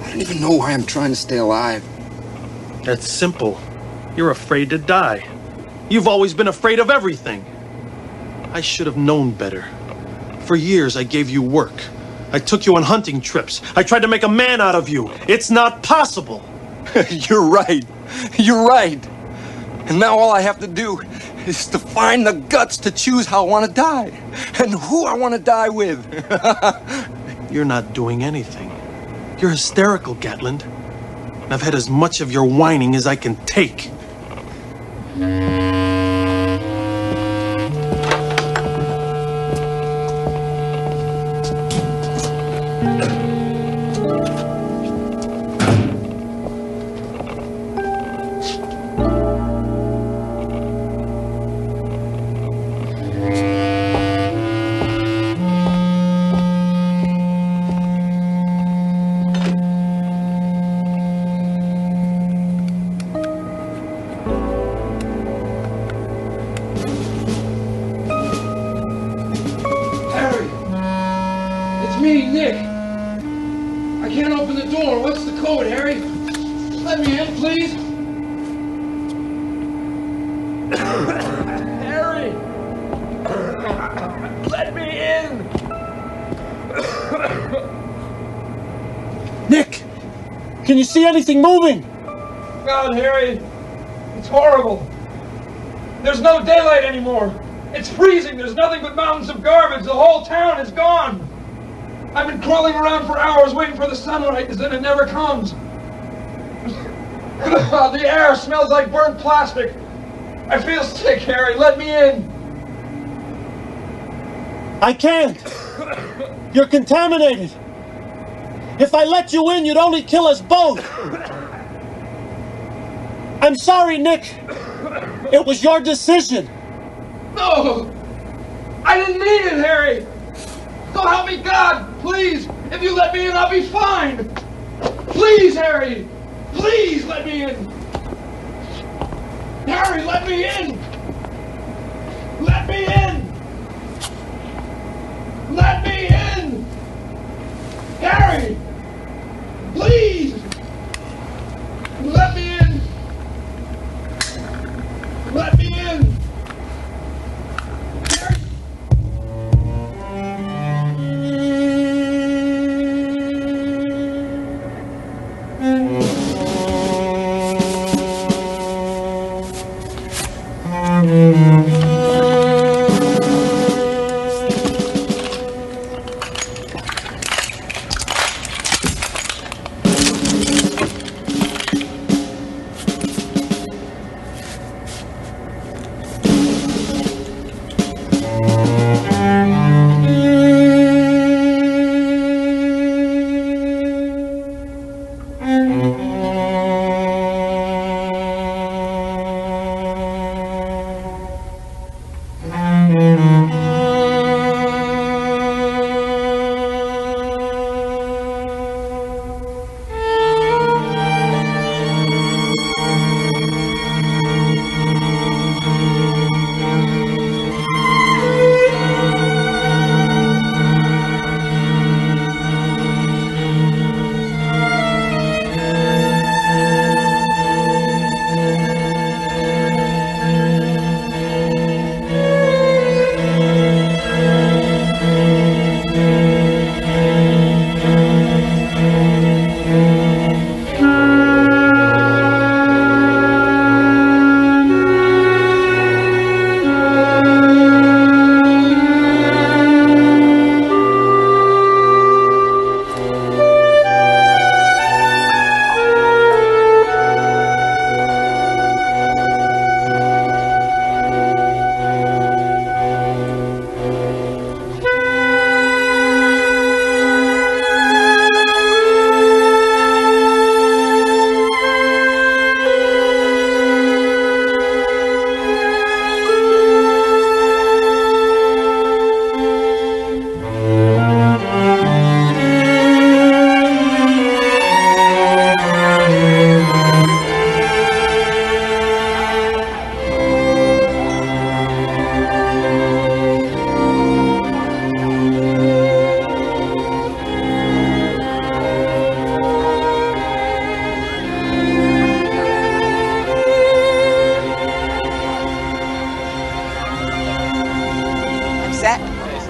I don't even know why I'm trying to stay alive. That's simple. You're afraid to die. You've always been afraid of everything. I should have known better. For years, I gave you work. I took you on hunting trips. I tried to make a man out of you. It's not possible. You're right. You're right. And now all I have to do is to find the guts to choose how I want to die. And who I want to die with. You're not doing anything. You're hysterical, Gatland. I've had as much of your whining as I can take. Can you see anything moving? God, Harry, it's horrible. There's no daylight anymore. It's freezing. There's nothing but mountains of garbage. The whole town is gone. I've been crawling around for hours waiting for the sunlight, and it never comes. The air smells like burnt plastic. I feel sick, Harry. Let me in. I can't. You're contaminated. If I let you in, you'd only kill us both. I'm sorry, Nick. It was your decision. No! I didn't mean it, Harry! So help me God, please! If you let me in, I'll be fine! Please, Harry! Please let me in! Harry, let me in! Let me in! Let me in! Harry! Please! Let me in! Let me in! Harry!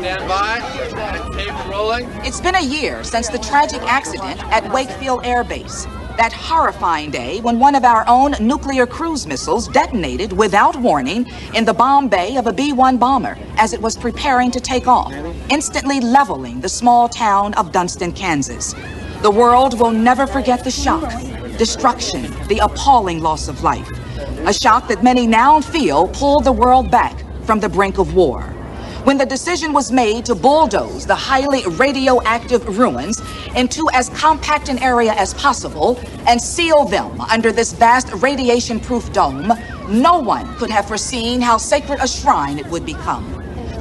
Stand by. Tape rolling. It's been a year since the tragic accident at Wakefield Air Base. That horrifying day when one of our own nuclear cruise missiles detonated without warning in the bomb bay of a B-1 bomber as it was preparing to take off, instantly leveling the small town of Dunston, Kansas. The world will never forget the shock, destruction, the appalling loss of life. A shock that many now feel pulled the world back from the brink of war. When the decision was made to bulldoze the highly radioactive ruins into as compact an area as possible and seal them under this vast radiation-proof dome, no one could have foreseen how sacred a shrine it would become.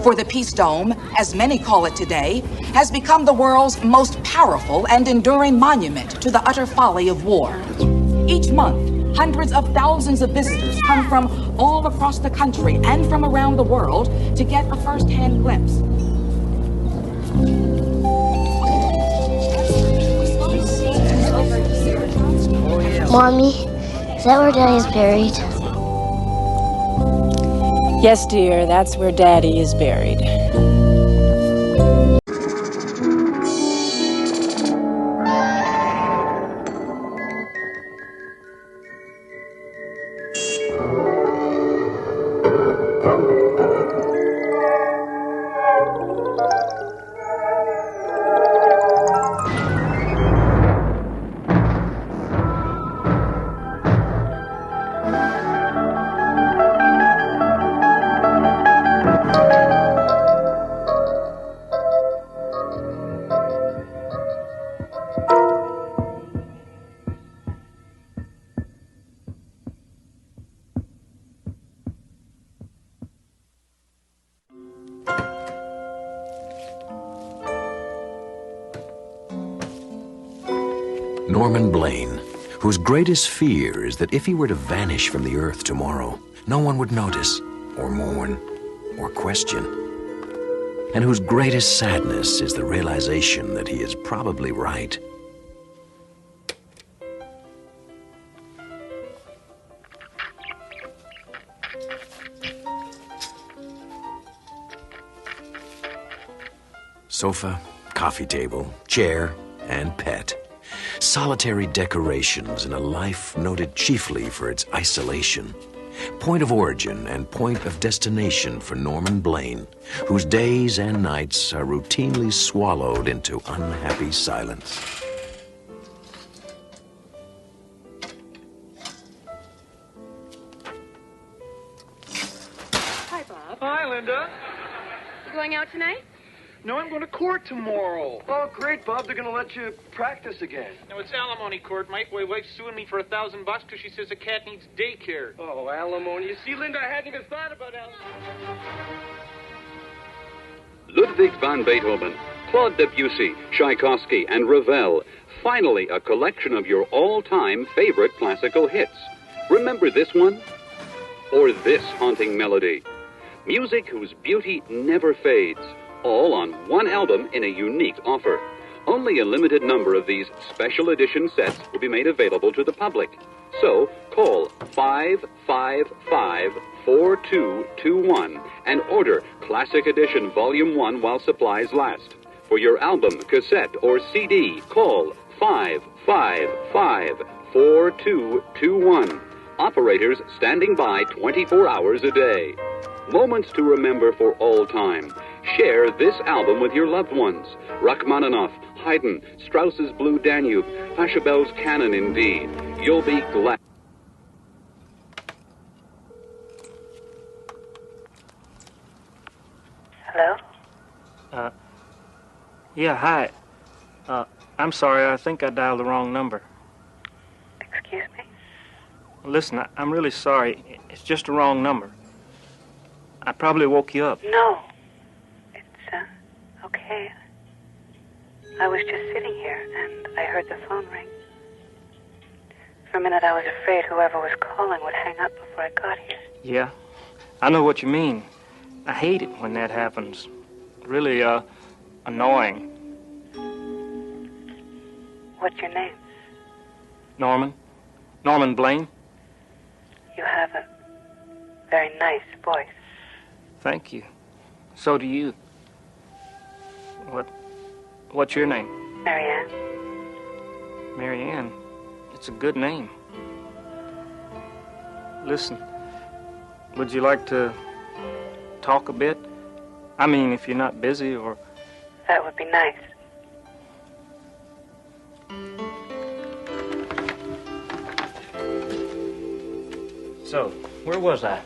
For the Peace Dome, as many call it today, has become the world's most powerful and enduring monument to the utter folly of war. Each month, hundreds of thousands of visitors come from all across the country and from around the world to get a first-hand glimpse. Mommy, is that where Daddy's buried? Yes, dear, that's where Daddy is buried. Norman Blaine, whose greatest fear is that if he were to vanish from the earth tomorrow, no one would notice, or mourn, or question. And whose greatest sadness is the realization that he is probably right. Sofa, coffee table, chair, and pet. Solitary decorations in a life noted chiefly for its isolation. Point of origin and point of destination for Norman Blaine, whose days and nights are routinely swallowed into unhappy silence. Hi, Bob. Hi, Linda. You going out tonight? No, I'm going to court tomorrow. Oh, great, Bob. They're going to let you practice again. No, it's alimony court, Mike. My wife's suing me for $1,000 because she says the cat needs daycare. Oh, alimony. You see, Linda, I hadn't even thought about alimony. Ludwig van Beethoven, Claude Debussy, Tchaikovsky, and Ravel. Finally, a collection of your all-time favorite classical hits. Remember this one? Or this haunting melody? Music whose beauty never fades. All on one album in a unique offer. Only a limited number of these special edition sets will be made available to the public. So, call 555-4221 and order Classic Edition Volume 1 while supplies last. For your album, cassette, or CD, call 555-4221. Operators standing by 24 hours a day. Moments to remember for all time. Share this album with your loved ones. Rachmaninoff, Haydn, Strauss's Blue Danube, Pachelbel's Canon in D. You'll be glad. Hello? Yeah, hi. I'm sorry. I think I dialed the wrong number. Excuse me? Listen, I'm really sorry. It's just the wrong number. I probably woke you up. No. It's, okay. I was just sitting here, and I heard the phone ring. For a minute, I was afraid whoever was calling would hang up before I got here. Yeah, I know what you mean. I hate it when that happens. Really, annoying. What's your name? Norman? Norman Blaine? You have a very nice voice. Thank you. So do you. What's your name? Marianne. Marianne. It's a good name. Listen, would you like to talk a bit? I mean, if you're not busy or... That would be nice. So, where was I?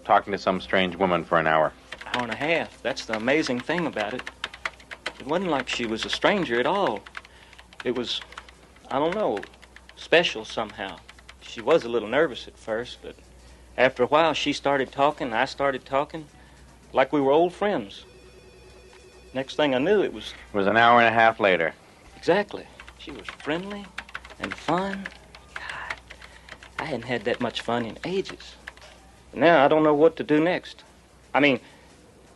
Talking to some strange woman for an hour. Hour and a half. That's the amazing thing about it. It wasn't like she was a stranger at all. It was, I don't know, special somehow. She was a little nervous at first, but after a while she started talking, I started talking, like we were old friends. Next thing I knew, it was... It was an hour and a half later. Exactly. She was friendly and fun. God, I hadn't had that much fun in ages. Now I don't know what to do next. I mean,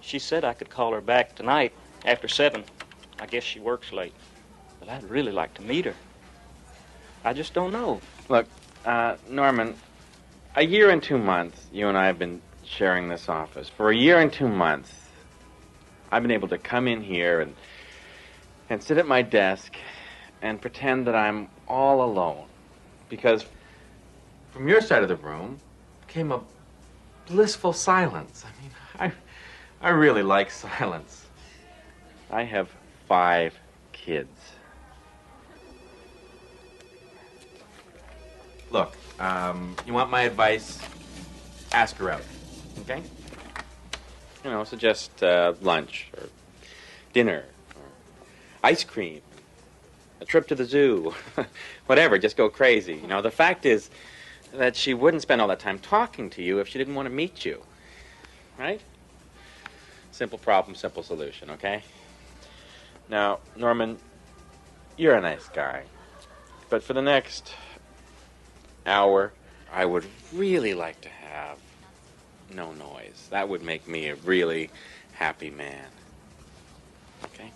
she said I could call her back tonight after 7. I guess she works late. But I'd really like to meet her. I just don't know. Look, Norman, a year and 2 months, you and I have been sharing this office. For a year and 2 months, I've been able to come in here and sit at my desk and pretend that I'm all alone. Because from your side of the room came a blissful silence. I mean, I really like silence. I have 5 kids. Look, you want my advice? Ask her out, okay? You know, suggest lunch or dinner or ice cream, a trip to the zoo, whatever, just go crazy. You know, the fact is that she wouldn't spend all that time talking to you if she didn't want to meet you, right? Simple problem, simple solution, okay? Now, Norman, you're a nice guy, but for the next hour, I would really like to have no noise. That would make me a really happy man. Okay?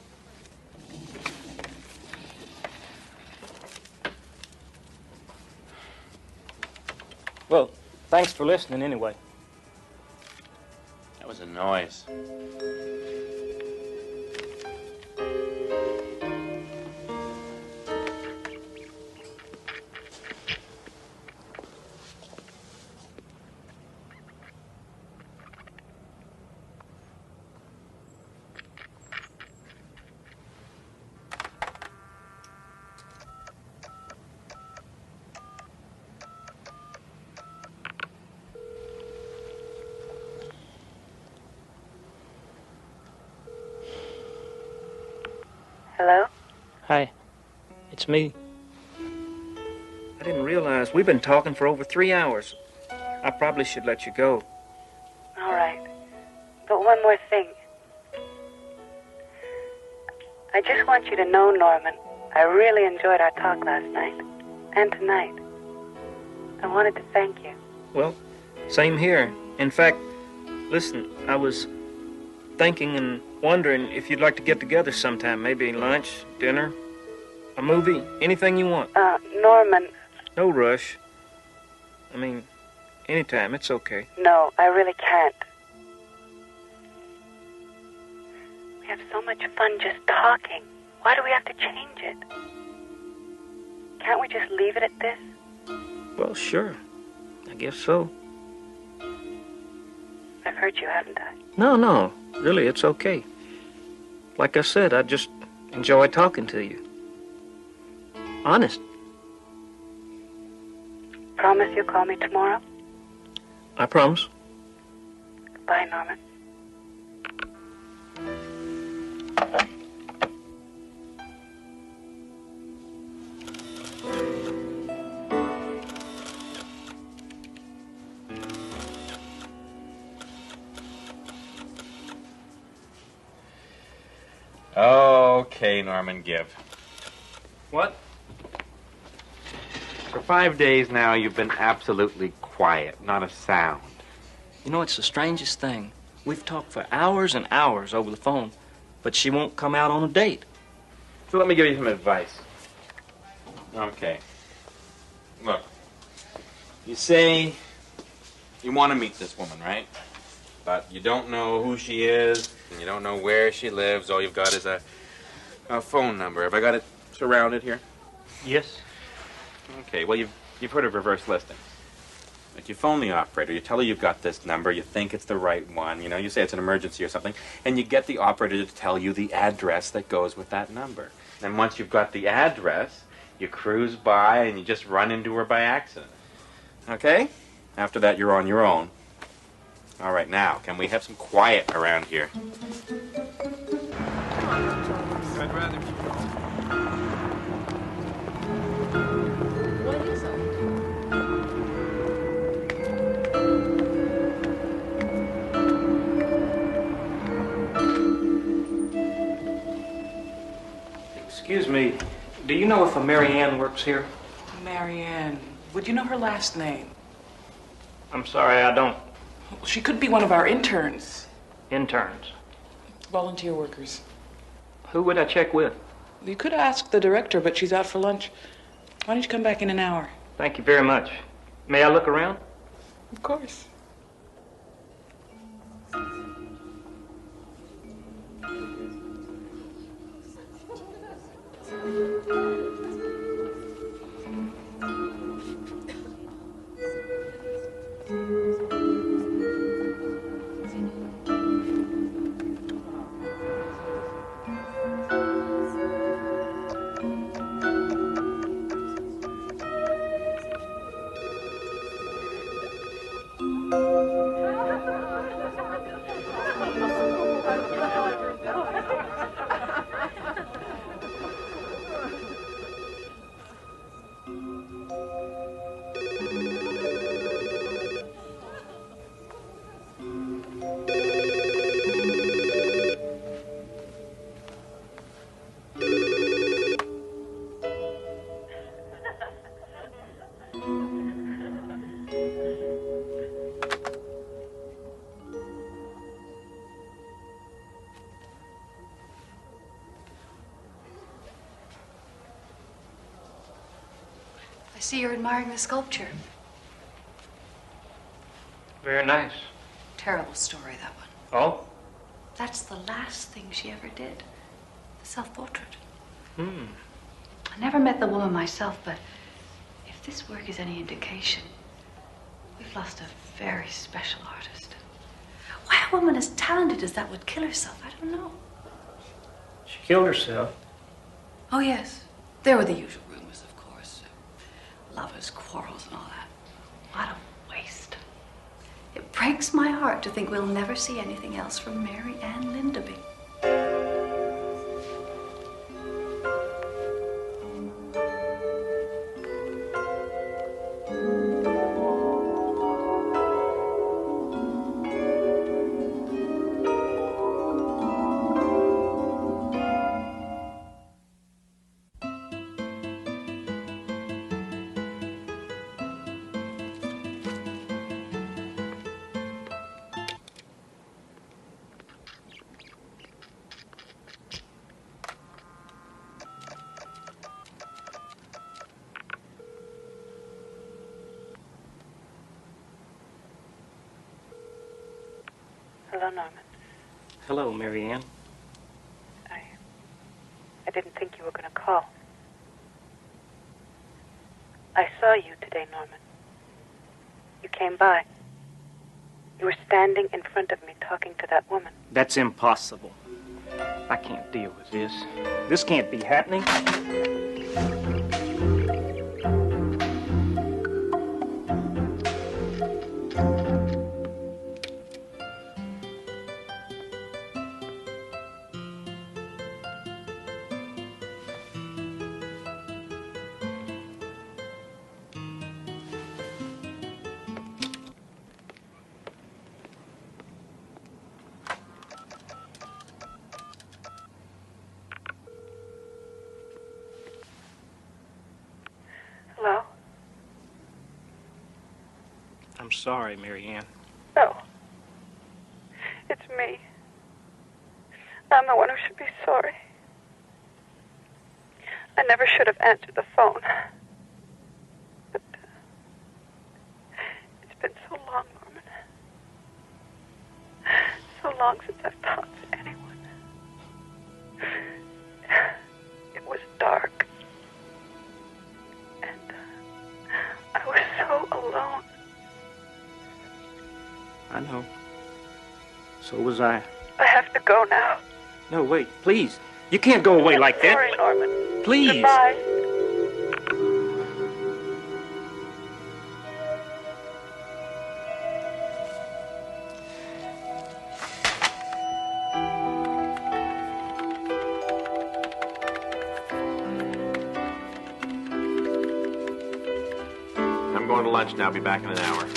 Well, thanks for listening anyway. That was a noise. Hello? Hi, it's me. I didn't realize we've been talking for over 3 hours. I probably should let you go. All right. But one more thing. I just want you to know, Norman, I really enjoyed our talk last night. And tonight. I wanted to thank you. Well, same here. In fact, listen, I was thinking and wondering if you'd like to get together sometime. Maybe lunch, dinner, a movie, anything you want. Norman. No rush. I mean, anytime, it's okay. No, I really can't. We have so much fun just talking. Why do we have to change it? Can't we just leave it at this? Well, sure. I guess so. I've hurt you, haven't I? No. Really, it's okay. Like I said, I just enjoy talking to you. Honest. Promise you'll call me tomorrow? I promise. Bye, Norman. Okay, Norman, give. What? For 5 days now, you've been absolutely quiet, not a sound. You know, it's the strangest thing. We've talked for hours and hours over the phone, but she won't come out on a date. So let me give you some advice. Okay. Look, you say you want to meet this woman, right? But you don't know who she is, and you don't know where she lives. All you've got is a phone number. Have I got it surrounded here? Yes. Okay, well, you've heard of reverse listings. Like, you phone the operator, you tell her you've got this number, you think it's the right one, you know, you say it's an emergency or something, and you get the operator to tell you the address that goes with that number. And once you've got the address, you cruise by and you just run into her by accident. Okay? After that, you're on your own. All right, now, can we have some quiet around here? I'd rather be What is it? Excuse me, do you know if a Mary Ann works here? Mary Ann. Would you know her last name? I'm sorry, I don't. She could be one of our interns. Interns. Volunteer workers. Who would I check with? You could ask the director, but she's out for lunch. Why don't you come back in an hour? Thank you very much. May I look around? Of course. I see you're admiring the sculpture. Very nice. Terrible story, that one. Oh? That's the last thing she ever did. The self-portrait. I never met the woman myself, but if this work is any indication, we've lost a very special artist. Why a woman as talented as that would kill herself, I don't know. She killed herself. Oh, yes. There were the usual rumors, of course. Lovers' quarrels and all that. What a waste. It breaks my heart to think we'll never see anything else from Mary Ann Lindaby. Hello, Norman. Hello, Mary Ann. I didn't think you were going to call. I saw you today, Norman. You came by. You were standing in front of me talking to that woman. That's impossible. I can't deal with this. This can't be happening. Hello? I'm sorry, Mary Ann. No. It's me. I'm the one who should be sorry. I never should have answered the phone. But it's been so long, Norman. long since I've talked to anyone. It was dark. And I was so alone. I know. So was I. I have to go now. No, wait, please. You can't go away like that. Sorry, Norman. Please. Goodbye. I'm going to lunch now. I'll be back in an hour.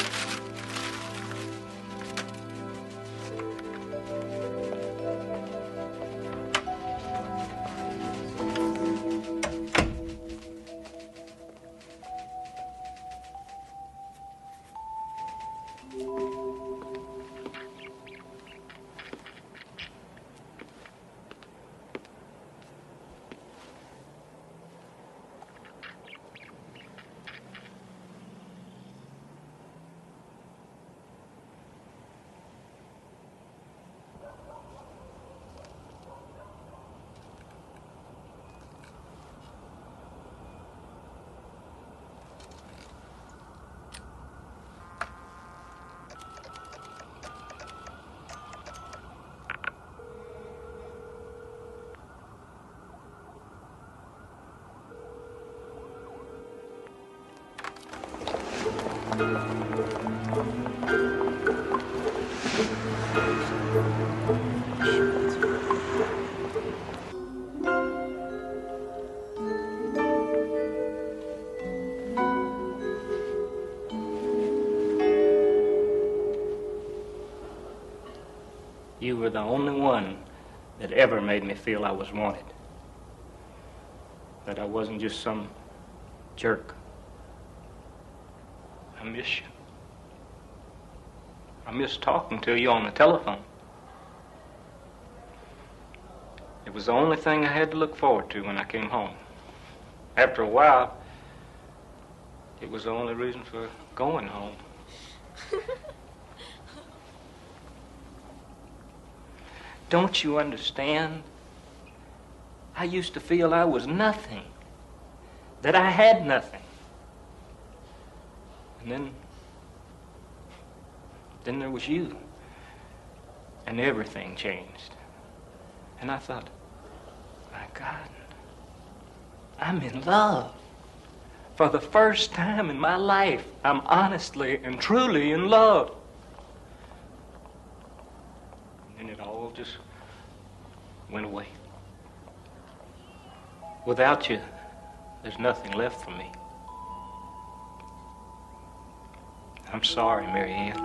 You were the only one that ever made me feel I was wanted. That I wasn't just some jerk. I miss you. I miss talking to you on the telephone. It was the only thing I had to look forward to when I came home. After a while, it was the only reason for going home. Don't you understand? I used to feel I was nothing, that I had nothing. And then there was you, and everything changed. And I thought, my God, I'm in love. For the first time in my life, I'm honestly and truly in love. And it all just went away. Without you, there's nothing left for me. I'm sorry, Mary Ann.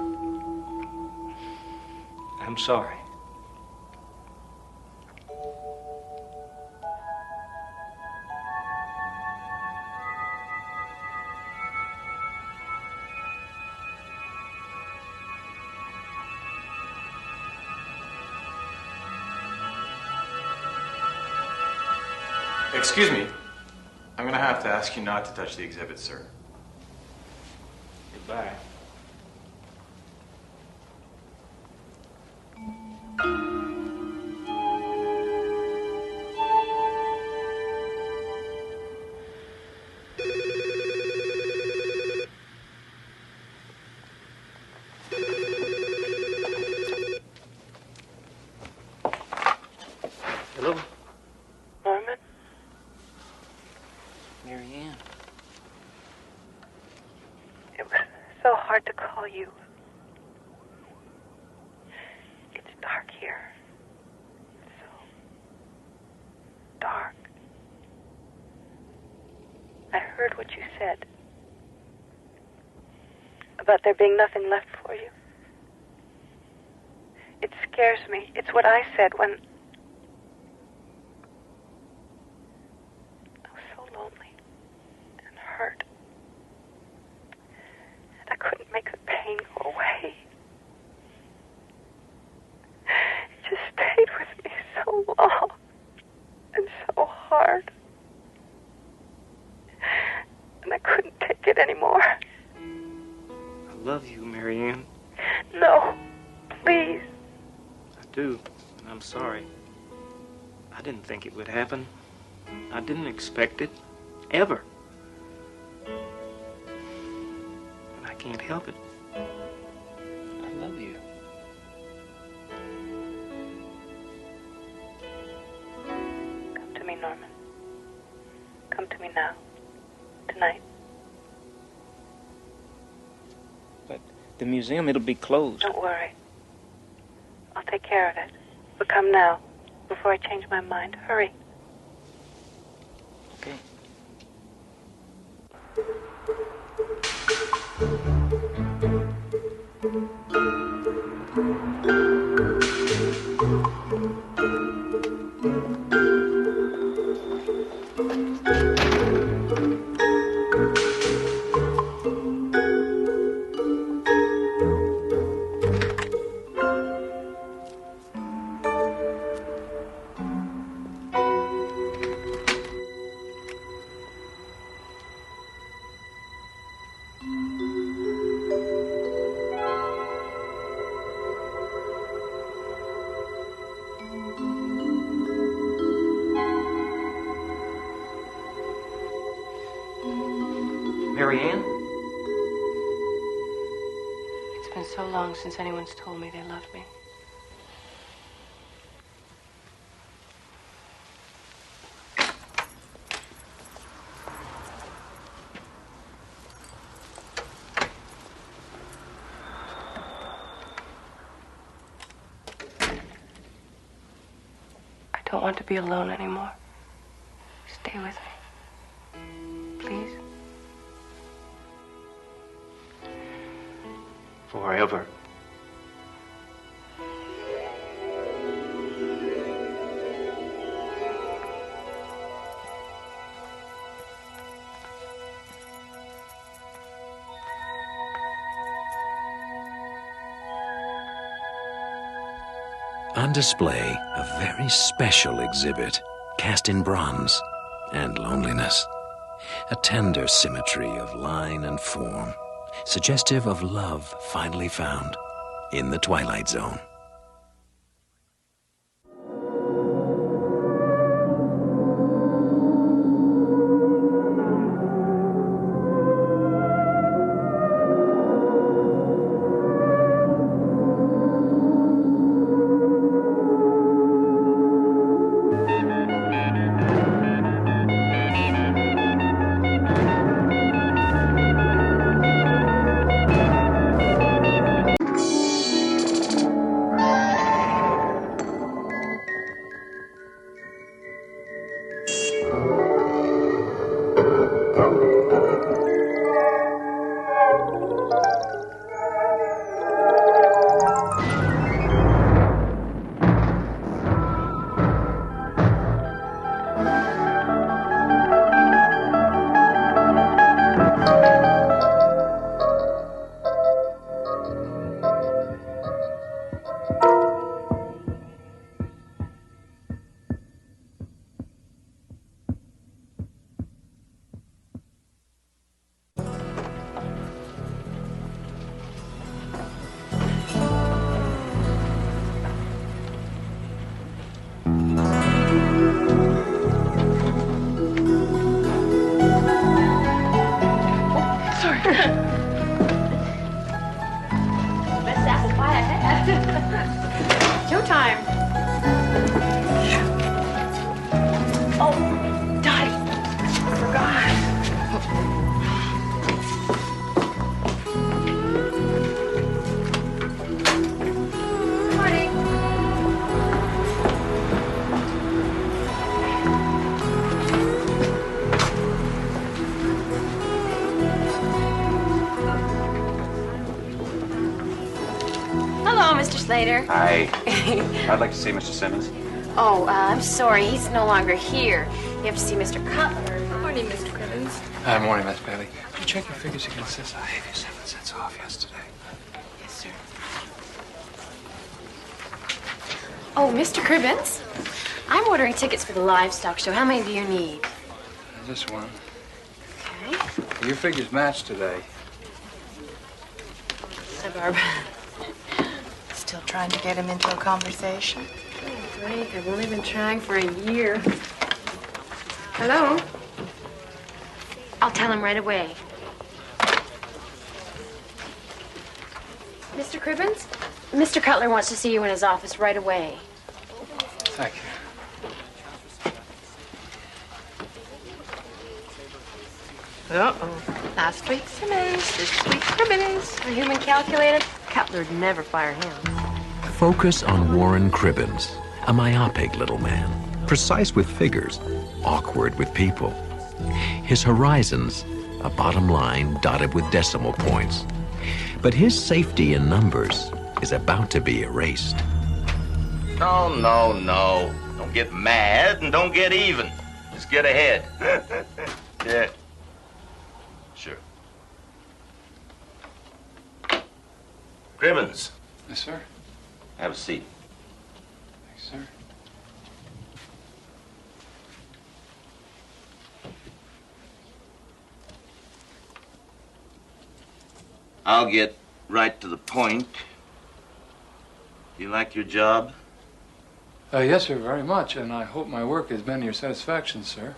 I'm sorry. Excuse me. I'm gonna have to ask you not to touch the exhibit, sir. Goodbye. Hello? Norman? Mary Ann. It was so hard to call you. It's dark here. So dark. I heard what you said about there being nothing left for you. It scares me. It's what I said when I was so lonely and hurt. And I couldn't make the pain go away. It just stayed with me so long and so hard. And I couldn't take it anymore. I love you, Mary Ann. No, please. I do, and I'm sorry. I didn't think it would happen. I didn't expect it. Ever. But I can't help it. I love you. Come to me, Norman. Come to me now. Tonight. But the museum, it'll be closed. Don't worry. I'll take care of it. But come now, before I change my mind. Hurry. Okay. Marianne? It's been so long since anyone's told me they loved me. I don't want to be alone anymore. Stay with me. Please. Forever. On display, a very special exhibit, cast in bronze and loneliness. A tender symmetry of line and form, suggestive of love finally found in the Twilight Zone. Best apple pie I had. Showtime. Oh, Dottie. I forgot. Morning. Hello, Mr. Slater. Hi. I'd like to see Mr. Simmons. Oh, I'm sorry. He's no longer here. You have to see Mr. Cutler. Good morning, Mr. Crimmins. Hi, morning, Miss Bailey. Did you check your figures against this? I gave you 7 cents off yesterday. Yes, sir. Oh, Mr. Cribbins? I'm ordering tickets for the livestock show. How many do you need? Just one. Okay. Your figures match today. Hi, Barb. Still trying to get him into a conversation? Frank, I've only been trying for a year. Hello? I'll tell him right away. Mr. Cribbins? Mr. Cutler wants to see you in his office right away. Thank you. Uh-oh. Last week Simmons, this week Cribbins. A human calculator? Cutler'd never fire him. Focus on Warren Cribbins, a myopic little man, precise with figures, awkward with people. His horizons, a bottom line dotted with decimal points. But his safety in numbers is about to be erased. No. Don't get mad and don't get even. Just get ahead. Yeah. Sure. Cribbins. Yes, sir. Have a seat. Thanks, sir. I'll get right to the point. You like your job? Yes, sir, very much, and I hope my work has been to your satisfaction, sir.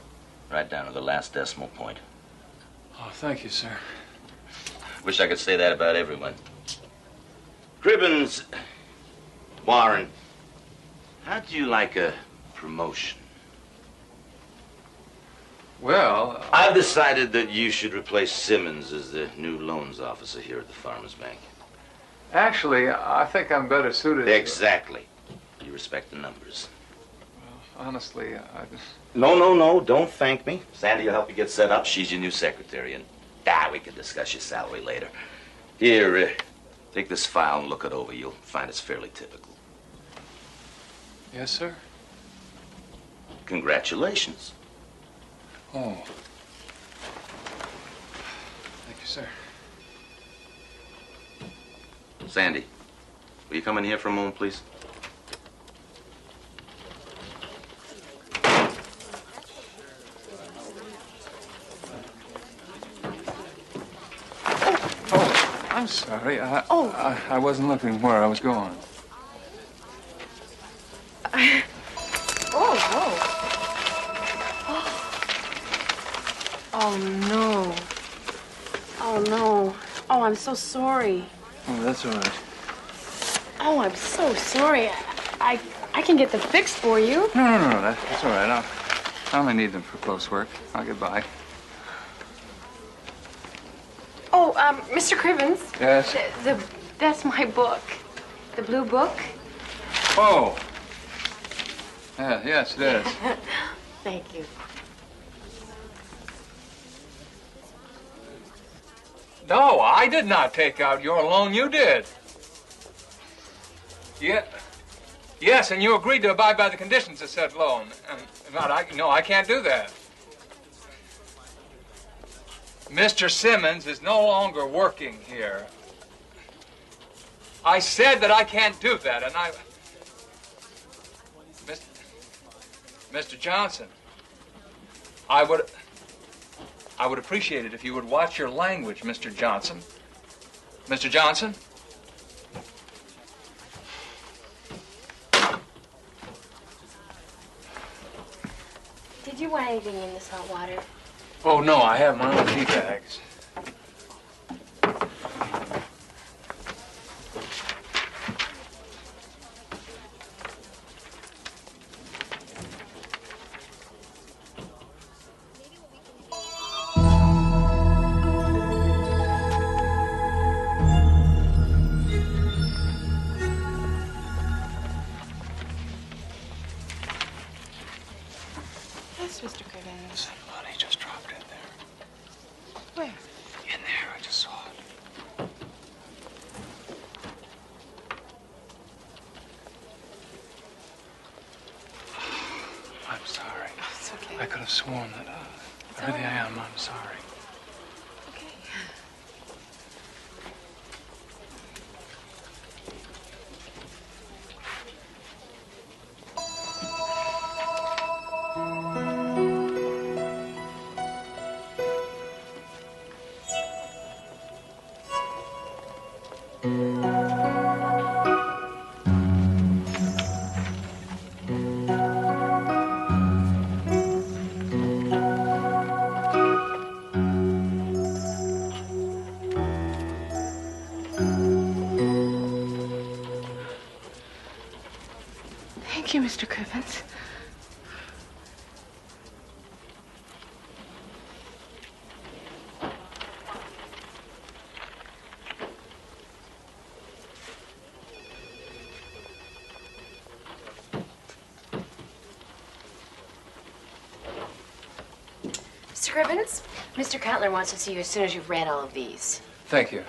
Right down to the last decimal point. Oh, thank you, sir. Wish I could say that about everyone. Cribbins, Warren, how'd you like a promotion? Well, I've decided that you should replace Simmons as the new loans officer here at the Farmers Bank. actually, I think I'm better suited. Exactly. You respect the numbers. Honestly, No, don't thank me. Sandy will help you get set up. She's your new secretary, and we can discuss your salary later. Here, take this file and look it over. You'll find it's fairly typical. Yes, sir? Congratulations. Oh. Thank you, sir. Sandy, will you come in here for a moment, please? I'm sorry. I wasn't looking where I was going. Oh, no. Oh, no. Oh, I'm so sorry. Oh, that's all right. Oh, I'm so sorry. I can get them fixed for you. No. That's all right. I only need them for close work. I'll get by. Oh, Mr. Cribbins. Yes? That's my book. The blue book. Oh. Yeah, yes, it is. Thank you. No, I did not take out your loan. You did. Yes, and you agreed to abide by the conditions of said loan. No, I can't do that. Mr. Simmons is no longer working here. I said that I can't do that, and Mr. Johnson, I would appreciate it if you would watch your language, Mr. Johnson. Mr. Johnson? Did you want anything in this hot water? Oh, no, I have my own tea bags. Yes, Mr. Cribbins. Some money just dropped in there. Where? In there, I just saw it. I'm sorry. Oh, it's okay. I could have sworn that. Really, I am. I'm sorry. Okay. Thank you, Mr. Cribbins. Mr. Cribbins, Mr. Cutler wants to see you as soon as you've read all of these. Thank you.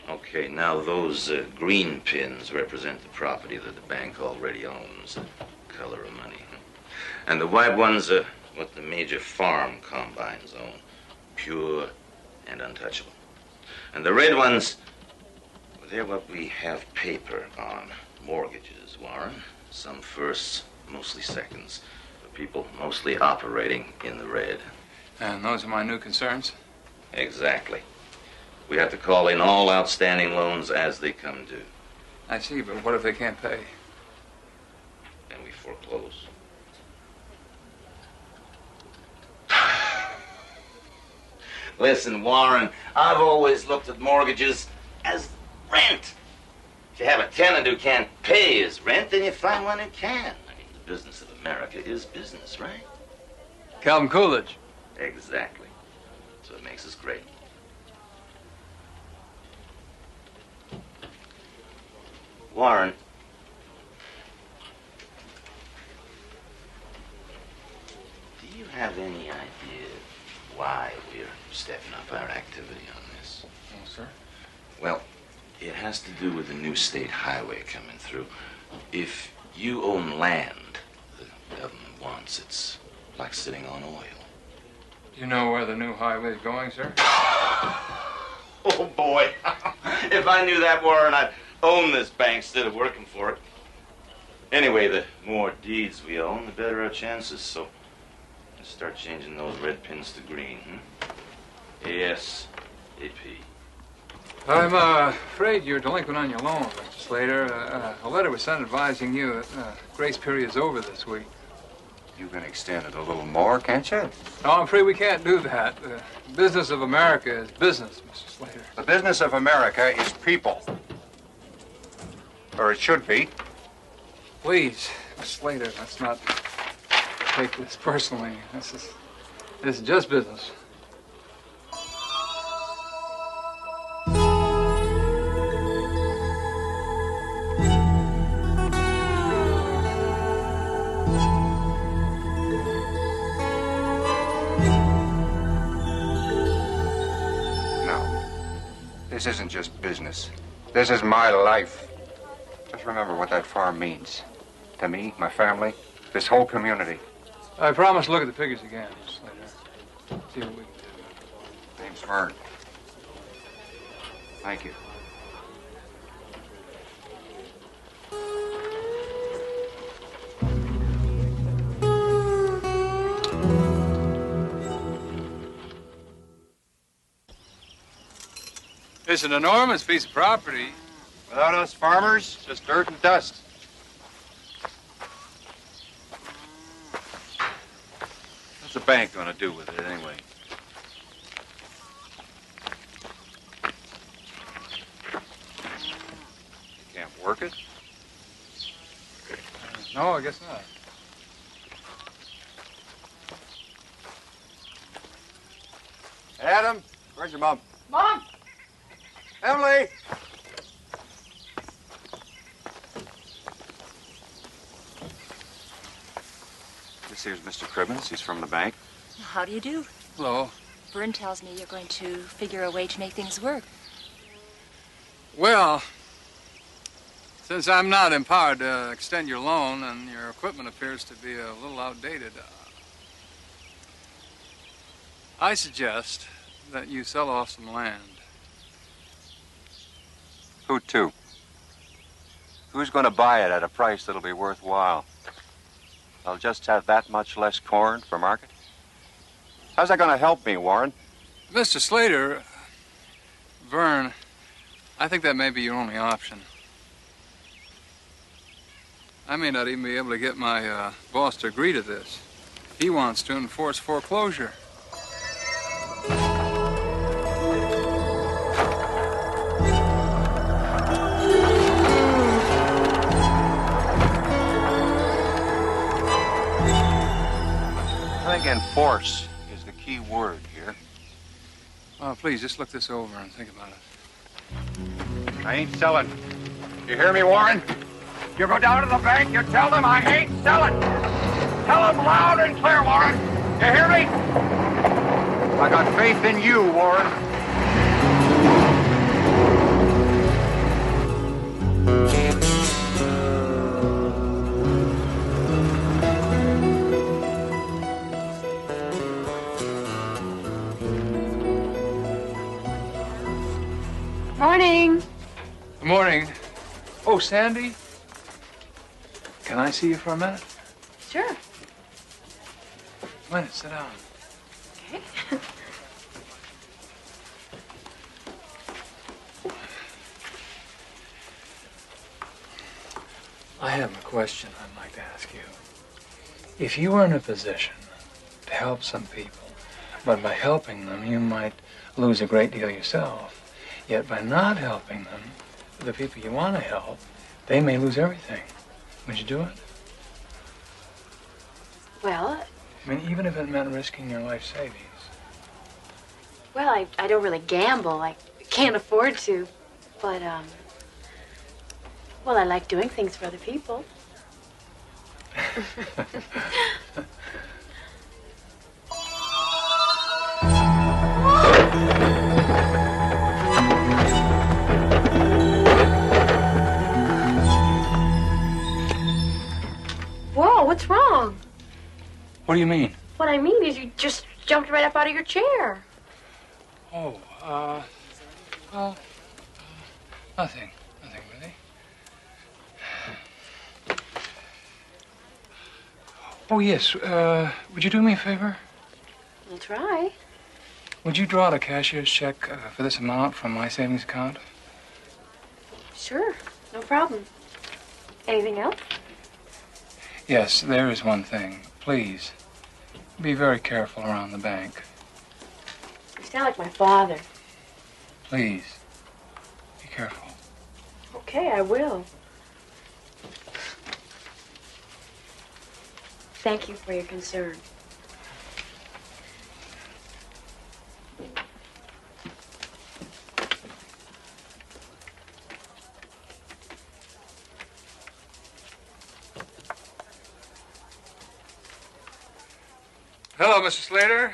Okay, now those green pins represent the property that the bank already owns, the color of money. And the white ones are what the major farm combines own, pure and untouchable. And the red ones, well, they're what we have paper on, mortgages, Warren. Some firsts, mostly seconds, for people mostly operating in the red. And those are my new concerns? Exactly. We have to call in all outstanding loans as they come due. I see, but what if they can't pay? Then we foreclose. Listen, Warren, I've always looked at mortgages as rent. If you have a tenant who can't pay his rent, then you find one who can. I mean, the business of America is business, right? Calvin Coolidge. Exactly. That's what makes us great. Warren. Do you have any idea why we're stepping up our activity on this? No, sir. Well, it has to do with the new state highway coming through. If you own land the government wants, it's like sitting on oil. Do you know where the new highway is going, sir? Oh, boy. If I knew that, Warren, I'd own this bank instead of working for it. Anyway, the more deeds we own, the better our chances. So let's start changing those red pins to green. ASAP. I'm afraid you're delinquent on your loan, Mr. Slater. A letter was sent advising you grace period's over this week. You can extend it a little more, can't you? No, I'm afraid we can't do that. The business of America is business, Mr. Slater. The business of America is people. Or it should be. Please, Mr. Slater, let's not take this personally. This is just business. This isn't just business. This is my life. Just remember what that farm means. To me, my family, this whole community. I promise to look at the figures again, Mr. Slater. See what we can do. Name's Vern. Thank you. It's an enormous piece of property. Without us farmers, just dirt and dust. What's the bank going to do with it anyway? You can't work it? No, I guess not. Adam, where's your mom? Mom! Emily! This here's Mr. Cribbins. He's from the bank. How do you do? Hello. Vern tells me you're going to figure a way to make things work. Well, since I'm not empowered to extend your loan and your equipment appears to be a little outdated, I suggest that you sell off some land. Who to? Who's going to buy it at a price that'll be worthwhile? I'll just have that much less corn for market? How's that going to help me, Warren? Mr. Slater, Vern, I think that may be your only option. I may not even be able to get my boss to agree to this. He wants to enforce foreclosure. Again, force is the key word here. Oh, please, just look this over and think about it. I ain't selling. You hear me, Warren? You go down to the bank, you tell them I ain't selling. Tell them loud and clear, Warren. You hear me? I got faith in you, Warren. Morning. Good morning. Oh, Sandy? Can I see you for a minute? Sure. A minute, sit down. Okay. I have a question I'd like to ask you. If you were in a position to help some people, but by helping them you might lose a great deal yourself, yet by not helping them, the people you want to help, they may lose everything. Would you do it? Well, I mean, even if it meant risking your life savings. well, I don't really gamble. I can't afford to. But, well, I like doing things for other people. Whoa, what's wrong? What do you mean? What I mean is you just jumped right up out of your chair. Oh, well, nothing. Nothing really. Oh, yes, would you do me a favor? I'll try. Would you draw out a cashier's check for this amount from my savings account? Sure, no problem. Anything else? Yes, there is one thing. Please, be very careful around the bank. You sound like my father. Please, be careful. Okay, I will. Thank you for your concern. Hello, Mr. Slater.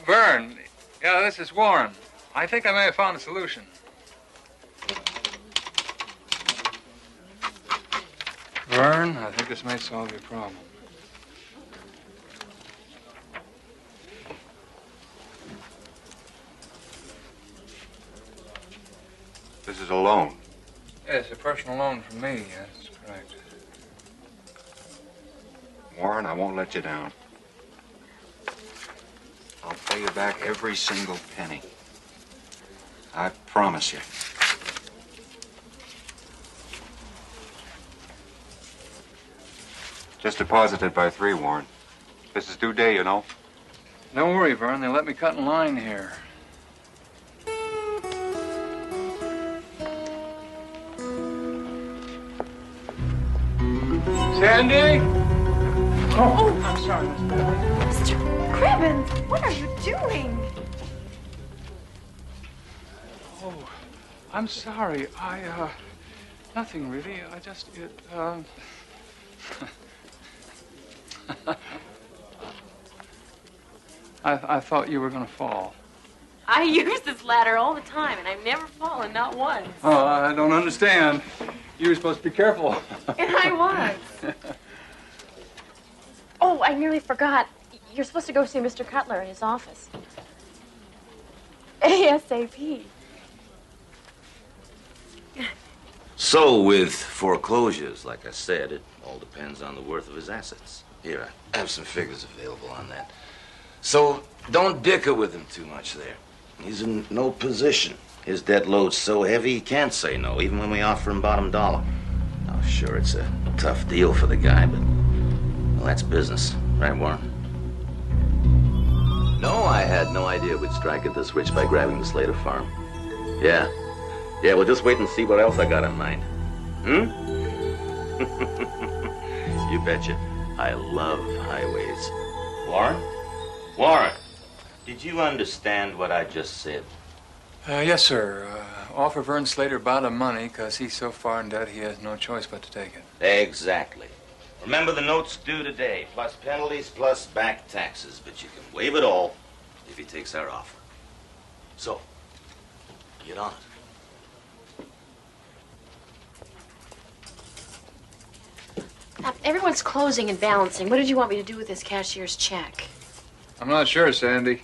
Vern. Yeah, this is Warren. I think I may have found a solution. Vern, I think this may solve your problem. This is a loan. Yes, a personal loan from me. That's correct. Warren, I won't let you down. I'll pay you back every single penny. I promise you. Just deposited by 3, Warren. This is due day, you know. Don't worry, Vern. They let me cut in line here. Sandy? Oh, I'm sorry, Miss Bailey. Mr. Cribbins, what are you doing? Oh, I'm sorry. Nothing really. I thought you were going to fall. I use this ladder all the time, and I've never fallen, not once. Oh, I don't understand. You were supposed to be careful. And I was. Oh, I nearly forgot. You're supposed to go see Mr. Cutler in his office. ASAP. So, with foreclosures, like I said, it all depends on the worth of his assets. Here, I have some figures available on that. So, don't dicker with him too much there. He's in no position. His debt load's so heavy he can't say no, even when we offer him bottom dollar. Now, sure, it's a tough deal for the guy, but, well, that's business. Right, Warren? No, I had no idea we'd strike it this rich by grabbing the Slater farm. Yeah, well, just wait and see what else I got in mind. You betcha. I love highways. Warren? Warren, did you understand what I just said? Yes, sir. Offer Vern Slater bottom money because he's so far in debt he has no choice but to take it. Exactly. Remember the notes due today, plus penalties, plus back taxes. But you can waive it all if he takes our offer. So, get on it. Everyone's closing and balancing. What did you want me to do with this cashier's check? I'm not sure, Sandy.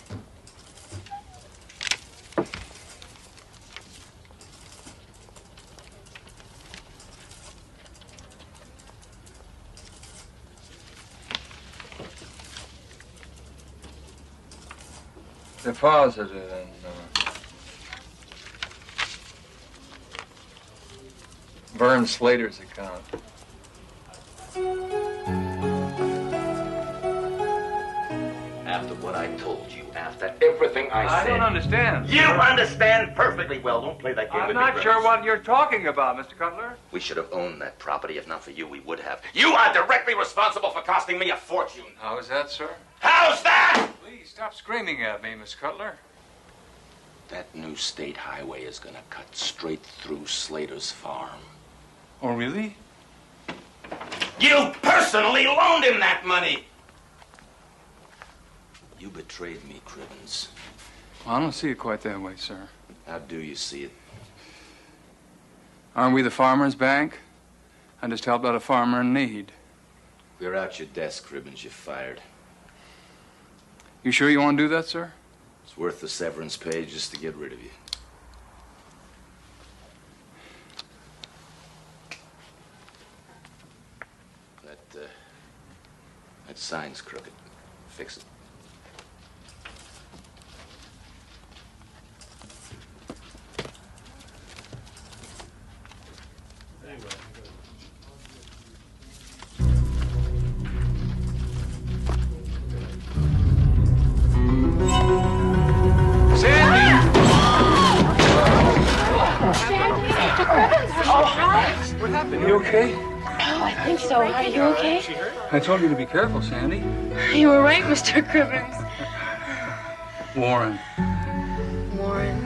Deposited in Vern Slater's account. After what I told you, after everything I said. I don't understand. You understand perfectly well. Don't play that game I'm with me, not sure Griffiths. what you're talking about, Mr. Cutler. We should have owned that property. If not for you, we would have. You are directly responsible for costing me a fortune. How is that, sir? How's that? Please stop screaming at me, Miss Cutler. That new state highway is gonna cut straight through Slater's farm. Oh, really? You personally loaned him that money! You betrayed me, Cribbins. Well, I don't see it quite that way, sir. How do you see it? Aren't we the Farmers Bank? I just helped out a farmer in need. Clear out your desk, Cribbins. You're fired. You sure you want to do that, sir? It's worth the severance pay just to get rid of you. That sign's crooked. Fix it. What happened? You okay? Oh, I think so. Are you okay? I told you to be careful, Sandy. You were right, Mr. Cribbins. Warren. Warren.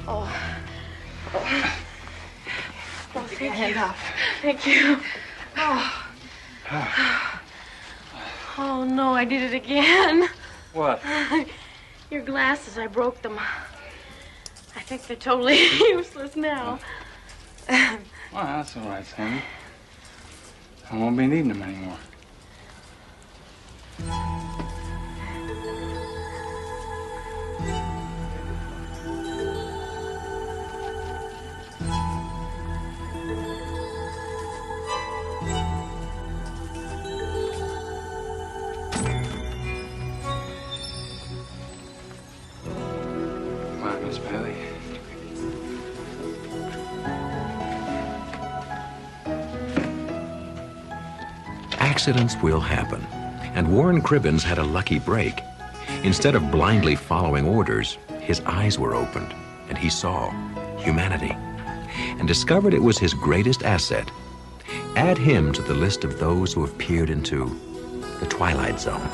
Oh. Oh, take your hand off. Thank you. Oh. Oh, no, I did it again. What? Your glasses, I broke them. I think they're totally useless now. Well, that's all right, Sandy. I won't be needing them anymore. Come on, Miss Bailey. Accidents will happen, and Warren Cribbins had a lucky break. Instead of blindly following orders, his eyes were opened, and he saw humanity, and discovered it was his greatest asset. Add him to the list of those who have peered into the Twilight Zone.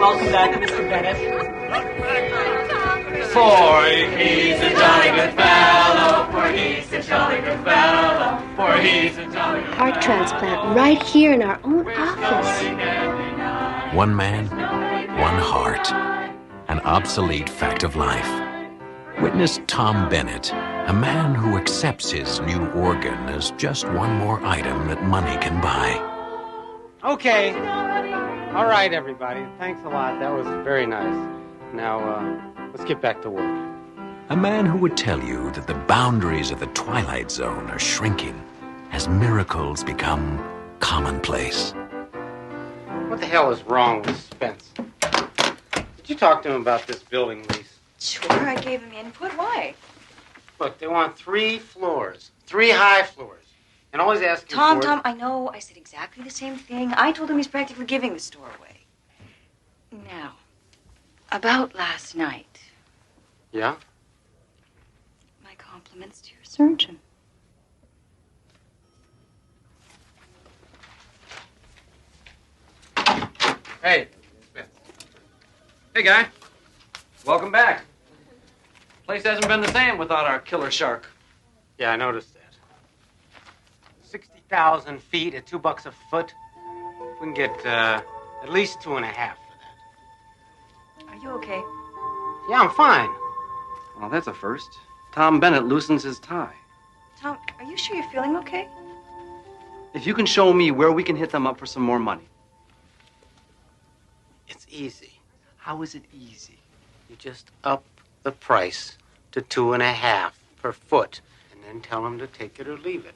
Welcome back, Mr. Bennett. For he's a jolly good fellow, for he's a jolly good fellow, for he's a jolly good Heart transplant right here in our own office. One man, one heart. An obsolete fact of life. Witness Tom Bennett, a man who accepts his new organ as just one more item that money can buy. Okay. All right, everybody. Thanks a lot. That was very nice. Now, let's get back to work. A man who would tell you that the boundaries of the Twilight Zone are shrinking as miracles become commonplace. What the hell is wrong with Spence? Did you talk to him about this building lease? Sure, I gave him input. Why? Look, they want 3 floors, 3 high floors, and always asking Tom, for... Tom, I know I said exactly the same thing. I told him he's practically giving the store away. Now, about last night. Yeah? My compliments to your surgeon. Hey, Spence. Hey, guy. Welcome back. Place hasn't been the same without our killer shark. Yeah, I noticed that. 60,000 feet at $2 a foot. We can get at least 2.5 for that. Are you okay? Yeah, I'm fine. Well, that's a first. Tom Bennett loosens his tie. Tom, are you sure you're feeling okay? If you can show me where we can hit them up for some more money. It's easy. How is it easy? You just up the price to 2.5 per foot, and then tell them to take it or leave it.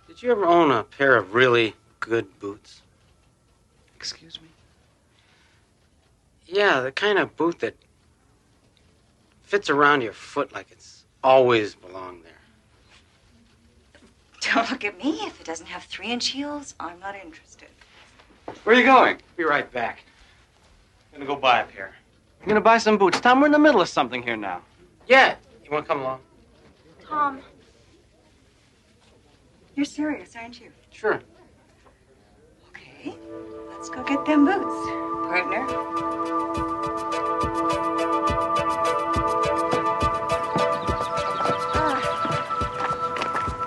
Did you ever own a pair of really good boots? Excuse me? Yeah, the kind of boot that fits around your foot like it's always belonged there. Don't look at me. If it doesn't have 3-inch heels, I'm not interested. Where are you going? Be right back. I'm gonna go buy a pair. You're gonna buy some boots. Tom, we're in the middle of something here now. Yeah. You wanna come along? Tom. You're serious, aren't you? Sure. Okay. Let's go get them boots, partner.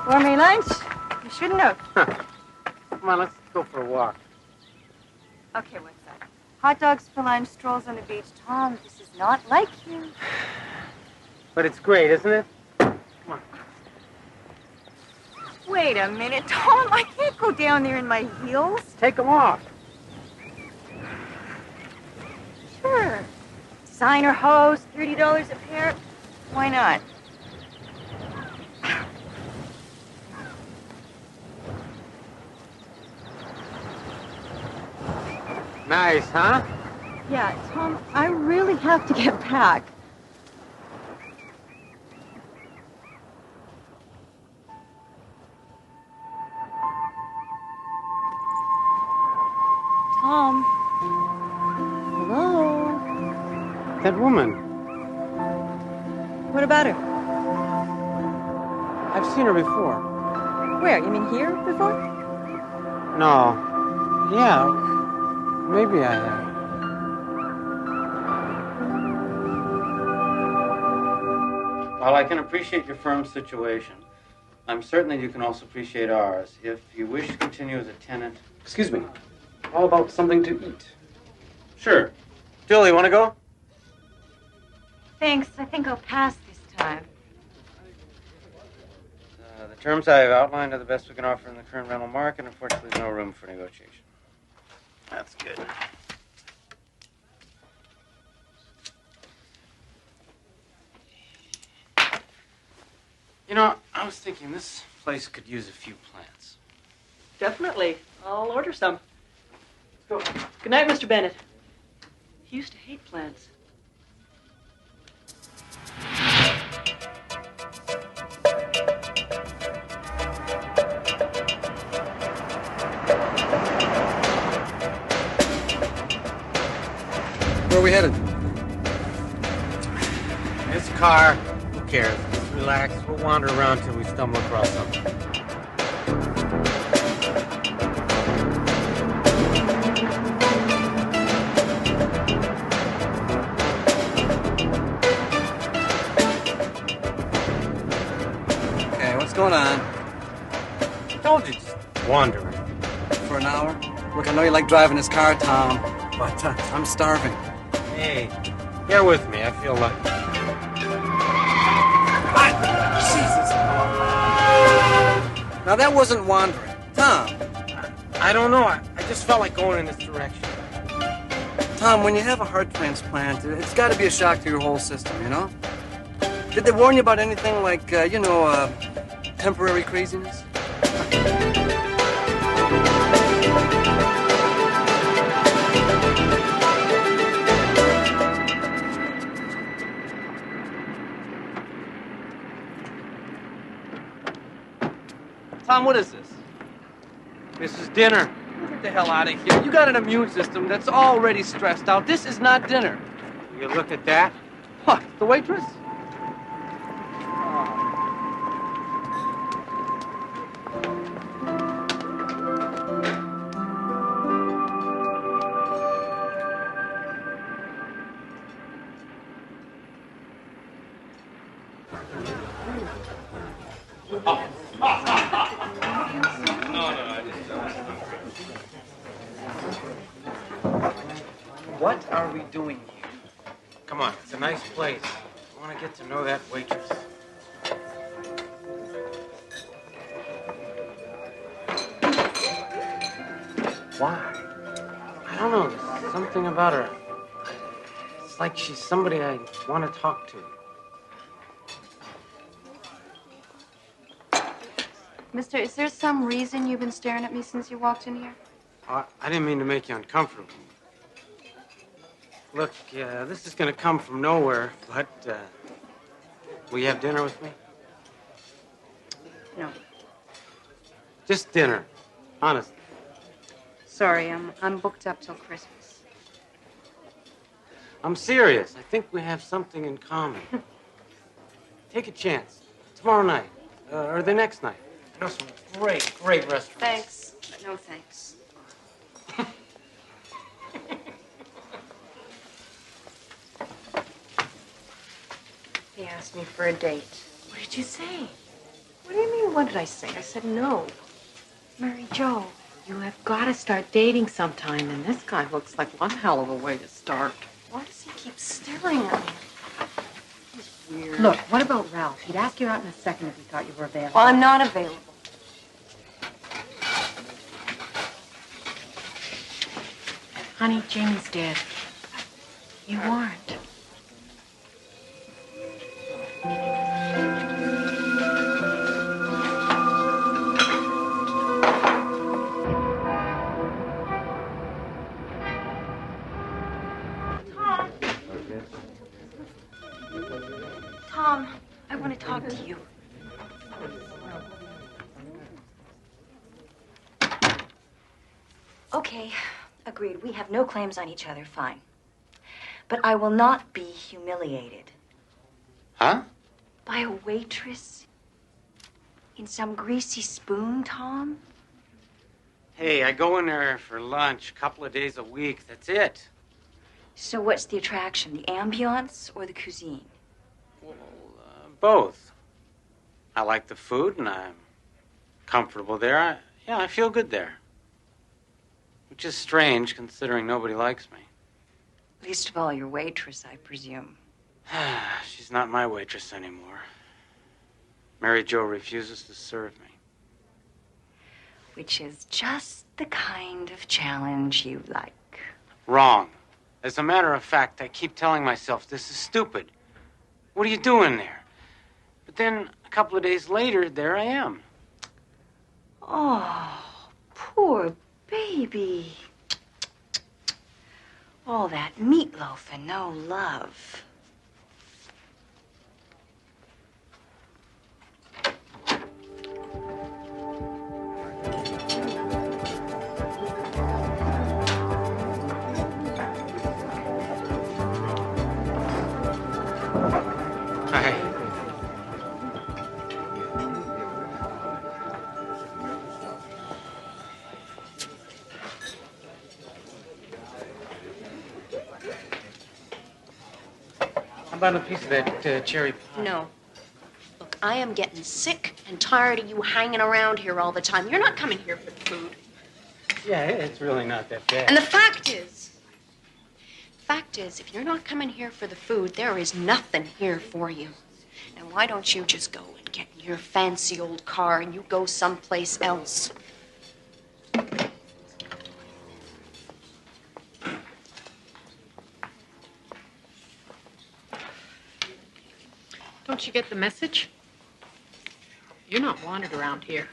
Gourmet lunch? You shouldn't have. Come on, let's go for a walk. Okay, what's that? Hot dogs for lunch, strolls on the beach. Tom, this is not like you. But it's great, isn't it? Wait a minute, Tom. I can't go down there in my heels. Take them off. Sure. Designer hose, $30 a pair. Why not? Nice, huh? Yeah, Tom, I really have to get back. Tom. Hello? That woman. What about her? I've seen her before. Where? You mean here before? No. Yeah. Maybe I have. While I can appreciate your firm's situation, I'm certain that you can also appreciate ours. If you wish to continue as a tenant... Excuse me. How about something to eat? Sure. Julie, want to go? Thanks. I think I'll pass this time. The terms I have outlined are the best we can offer in the current rental market. Unfortunately, there's no room for negotiation. That's good. You know, I was thinking this place could use a few plants. Definitely. I'll order some. Let's go. Good night, Mr. Bennett. He used to hate plants. Where are we headed? This car. Who cares? Just relax. We're We'll wander around till we stumble across something. Okay, what's going on? Told you, just wandering. For an hour? Look, I know you like driving this car, Tom, but I'm starving. Hey, bear with me. I feel lucky. Jesus. Now, that wasn't wandering. Tom. I don't know. I just felt like going in this direction. Tom, when you have a heart transplant, it's got to be a shock to your whole system, you know? Did they warn you about anything like, temporary craziness? Tom, what is this? This is dinner. Get the hell out of here. You got an immune system that's already stressed out. This is not dinner. You look at that. What, the waitress? What are we doing here? Come on, it's a nice place. I want to get to know that waitress. Why? I don't know. There's something about her. It's like she's somebody I want to talk to. Mister, is there some reason you've been staring at me since you walked in here? I didn't mean to make you uncomfortable. Look, this is going to come from nowhere, but will you have dinner with me? No. Just dinner. Honest. Sorry, I'm booked up till Christmas. I'm serious. I think we have something in common. Take a chance. Tomorrow night. Or the next night. I know some great restaurants. Thanks, but no thanks. He asked me for a date. What did you say? What do you mean, what did I say? I said no. Mary Jo, you have got to start dating sometime, and this guy looks like one hell of a way to start. Why does he keep staring at me? He's weird. Look, what about Ralph? He'd ask you out in a second if he thought you were available. Well, I'm not available. Honey, Jamie's dead. You aren't. Tom, I want to talk to you. Okay, agreed. We have no claims on each other, fine. But I will not be humiliated. Huh? By a waitress? In some greasy spoon, Tom? Hey, I go in there for lunch a couple of days a week. That's it. So what's the attraction, the ambiance or the cuisine? Both. I like the food, and I'm comfortable there. I feel good there. Which is strange, considering nobody likes me. Least of all your waitress, I presume. She's not my waitress anymore. Mary Jo refuses to serve me. Which is just the kind of challenge you like. Wrong. As a matter of fact, I keep telling myself this is stupid. What are you doing there? But then, a couple of days later, there I am. Oh, poor baby. All that meatloaf and no love. How about a piece of that cherry pie? No. Look, I am getting sick and tired of you hanging around here all the time. You're not coming here for the food. Yeah, it's really not that bad. And the fact is, if you're not coming here for the food, there is nothing here for you. Now, why don't you just go and get in your fancy old car and you go someplace else? Don't you get the message? You're not wanted around here.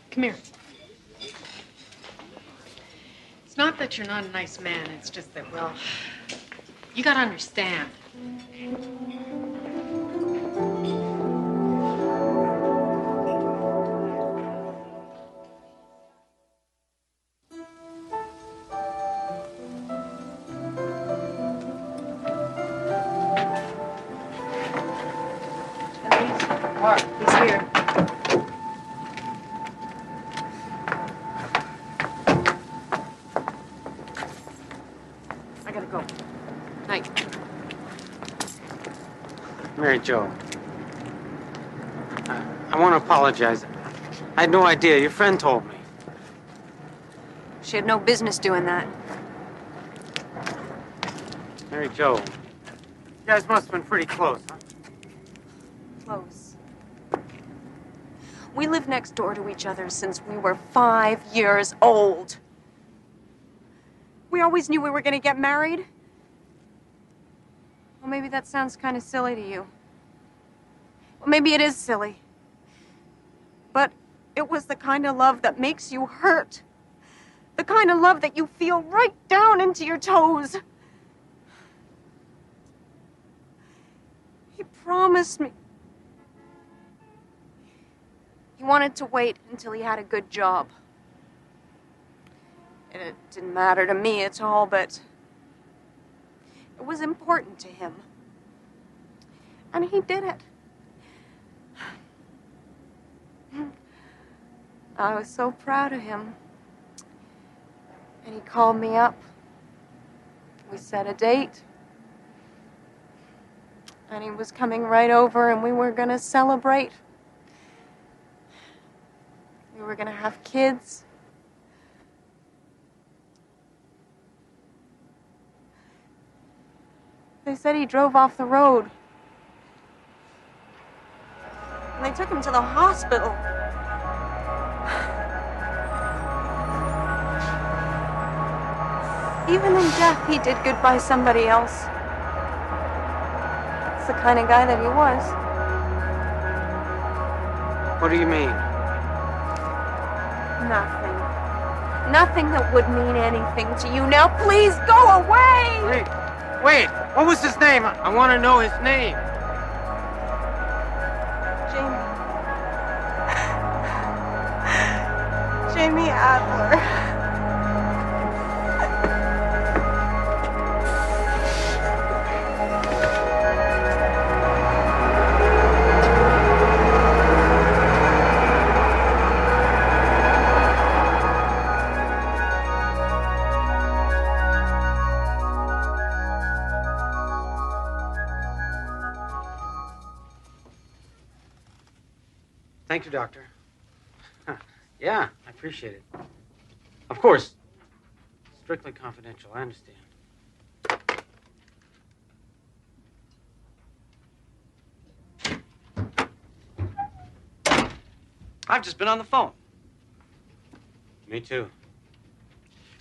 Come here. It's not that you're not a nice man. It's just that, well, you gotta understand. Mark, he's here. I gotta go. Night. Mary Jo, I want to apologize. I had no idea. Your friend told me. She had no business doing that. Mary Jo, you guys must have been pretty close, huh? Close. We lived next door to each other since we were 5 years old. We always knew we were going to get married. Well, maybe that sounds kind of silly to you. Well, maybe it is silly. But it was the kind of love that makes you hurt. The kind of love that you feel right down into your toes. He promised me. He wanted to wait until he had a good job. And it didn't matter to me at all, but it was important to him. And he did it. I was so proud of him. And he called me up. We set a date. And he was coming right over, and we were going to celebrate. We were going to have kids. They said he drove off the road. And they took him to the hospital. Even in death, he did good by somebody else. That's the kind of guy that he was. What do you mean? Nothing. Nothing that would mean anything to you. Now, please go away! Wait, what was his name? I want to know his name. Jamie Adler. Thank you, Doctor. Yeah, I appreciate it. Of course. Strictly confidential, I understand. I've just been on the phone. Me too.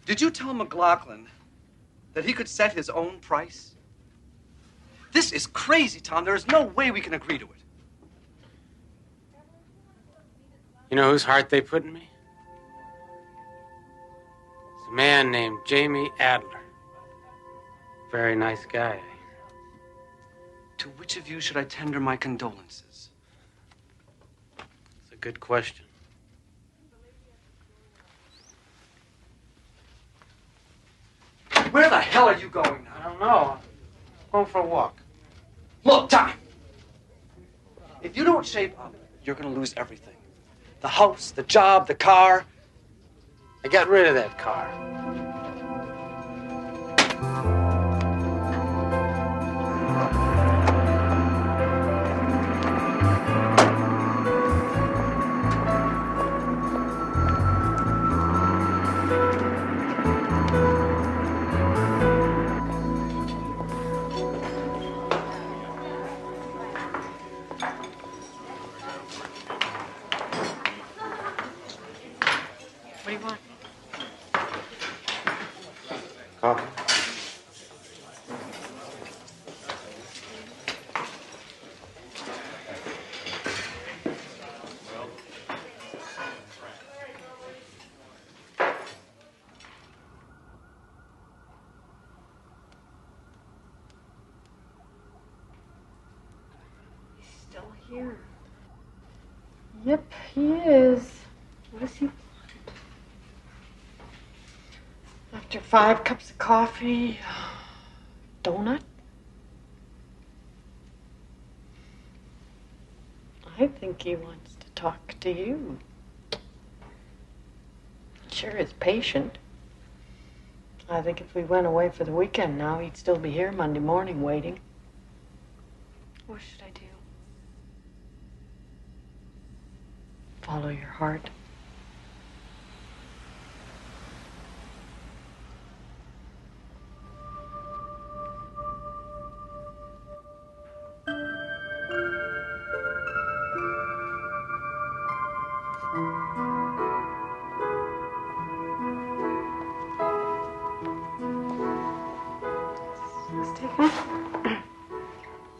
Did you tell McLaughlin that he could set his own price? This is crazy, Tom. There is no way we can agree to it. You know whose heart they put in me? It's a man named Jamie Adler. Very nice guy. To which of you should I tender my condolences? It's a good question. Where the hell are you going now? I don't know. Going for a walk. Look, Tom. If you don't shape up, you're going to lose everything. The house, the job, the car. I got rid of that car. here. Yep, he is. What does he want? After 5 cups of coffee, donut? I think he wants to talk to you. Sure is patient. I think if we went away for the weekend now, he'd still be here Monday morning waiting. What should I do? Follow your heart.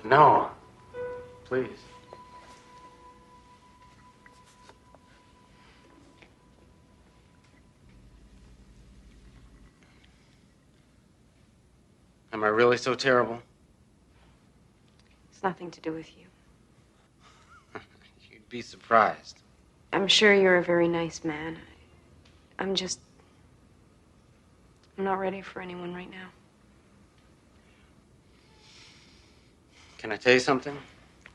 No. Please. Am I really so terrible? It's nothing to do with you. You'd be surprised. I'm sure you're a very nice man. I'm not ready for anyone right now. Can I tell you something?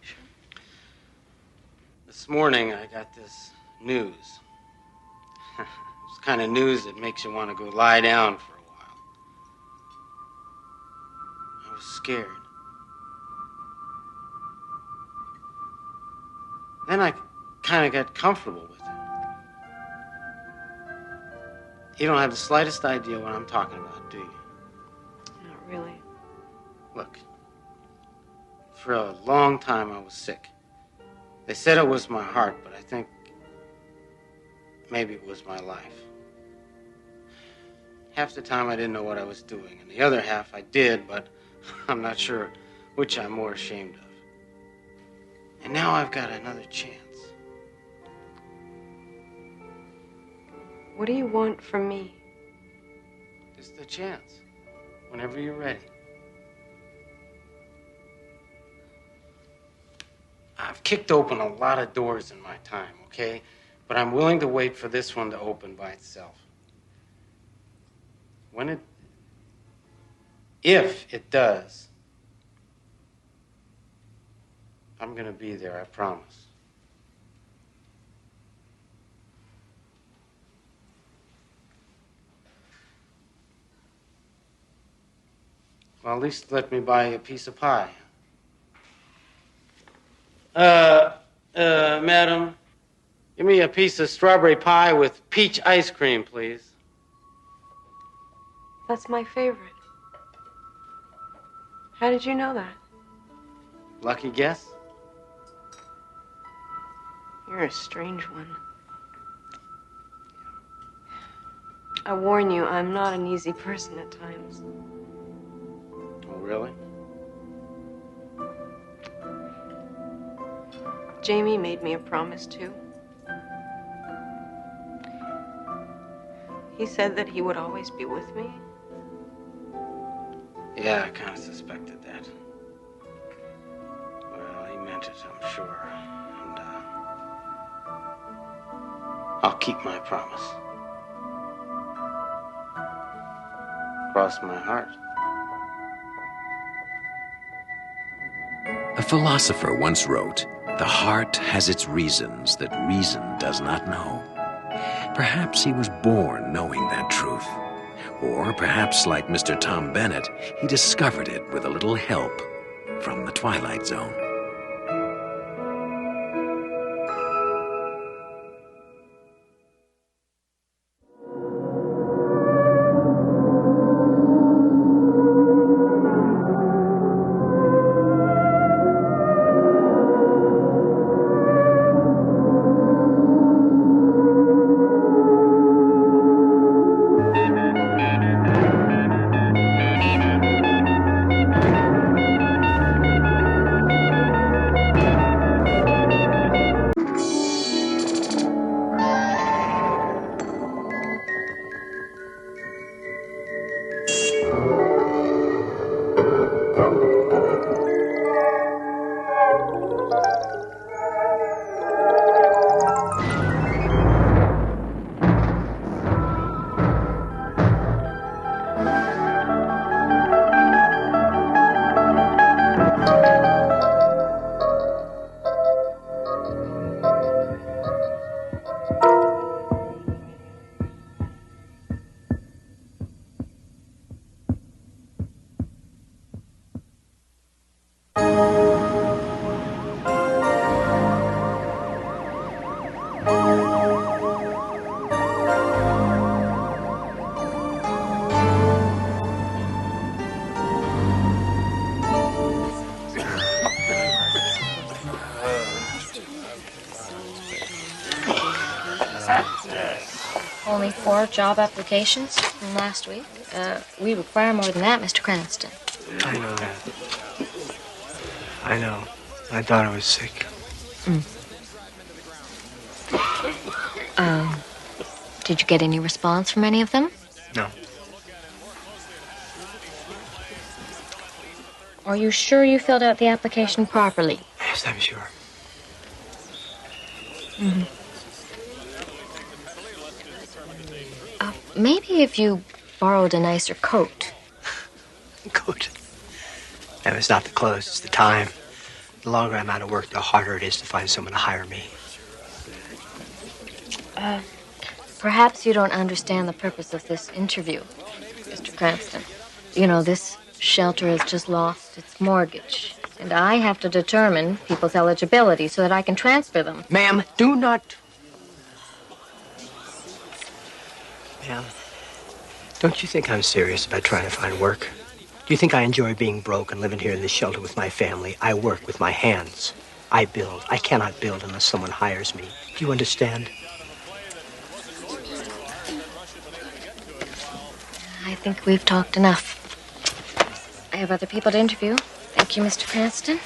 Sure. This morning I got this news. It's the kind of news that makes you want to go lie down for a while. I was scared. Then I kind of got comfortable with it. You don't have the slightest idea what I'm talking about, do you? Not really. Look, for a long time I was sick. They said it was my heart, but I think maybe it was my life. Half the time I didn't know what I was doing, and the other half I did, but I'm not sure which I'm more ashamed of. And now I've got another chance. What do you want from me? Just a chance, whenever you're ready. I've kicked open a lot of doors in my time, okay? But I'm willing to wait for this one to open by itself. If it does, I'm gonna be there, I promise. Well, at least let me buy you a piece of pie. Madam, give me a piece of strawberry pie with peach ice cream, please. That's my favorite. How did you know that? Lucky guess? You're a strange one. I warn you, I'm not an easy person at times. Oh, really? Jamie made me a promise, too. He said that he would always be with me. Yeah, I kind of suspected that. Well, he meant it, I'm sure. And, I'll keep my promise. Cross my heart. A philosopher once wrote, "The heart has its reasons that reason does not know." Perhaps he was born knowing that truth. Or perhaps, like Mr. Tom Bennett, he discovered it with a little help from the Twilight Zone. Only 4 job applications from last week. We require more than that, Mr. Cranston. I know that. I know. I thought I was sick. Did you get any response from any of them? No. Are you sure you filled out the application properly? Yes, I'm sure. Mm-hmm. Maybe if you borrowed a nicer coat. Coat? No, it's not the clothes, it's the time. The longer I'm out of work, the harder it is to find someone to hire me. Perhaps you don't understand the purpose of this interview, Mr. Cranston. You know, this shelter has just lost its mortgage, and I have to determine people's eligibility so that I can transfer them. Ma'am, do not... Ma'am, don't you think I'm serious about trying to find work? Do you think I enjoy being broke and living here in this shelter with my family? I work with my hands. I build. I cannot build unless someone hires me. Do you understand? I think we've talked enough. I have other people to interview. Thank you, Mr. Cranston.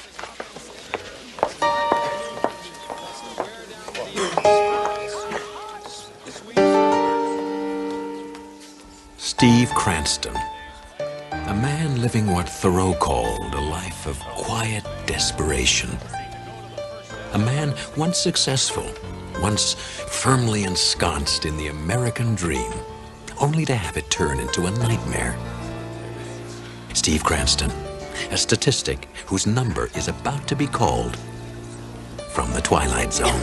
Steve Cranston, a man living what Thoreau called a life of quiet desperation. A man once successful, once firmly ensconced in the American dream, only to have it turn into a nightmare. Steve Cranston, a statistic whose number is about to be called from the Twilight Zone.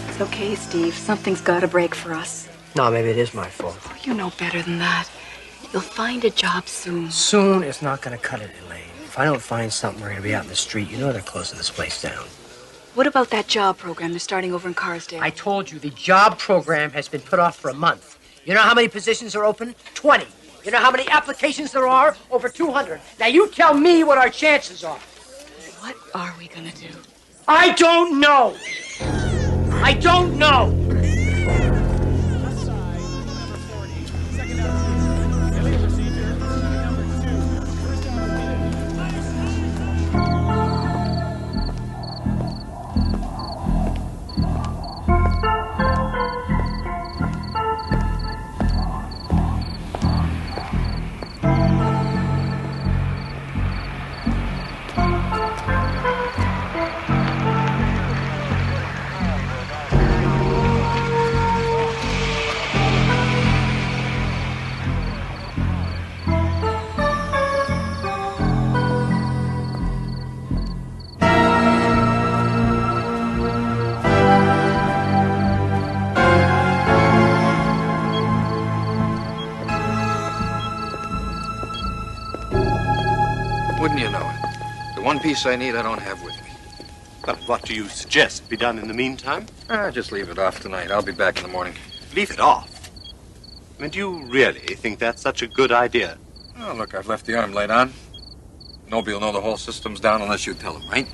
It's okay, Steve. Something's got to break for us. No, maybe it is my fault. Oh, you know better than that. You'll find a job soon. Soon is not going to cut it, Elaine. If I don't find something, we're going to be out in the street. You know they're closing this place down. What about that job program they're starting over in Carsdale? I told you the job program has been put off for a month. You know how many positions are open? 20. You know how many applications there are? Over 200. Now you tell me what our chances are. What are we gonna do? I don't know. I don't know. Wouldn't you know it? The one piece I need I don't have with me. Well, what do you suggest be done in the meantime? Just leave it off tonight. I'll be back in the morning. Leave it off? I mean, do you really think that's such a good idea? Oh, look, I've left the arm light on. Nobody will know the whole system's down unless you tell them, right?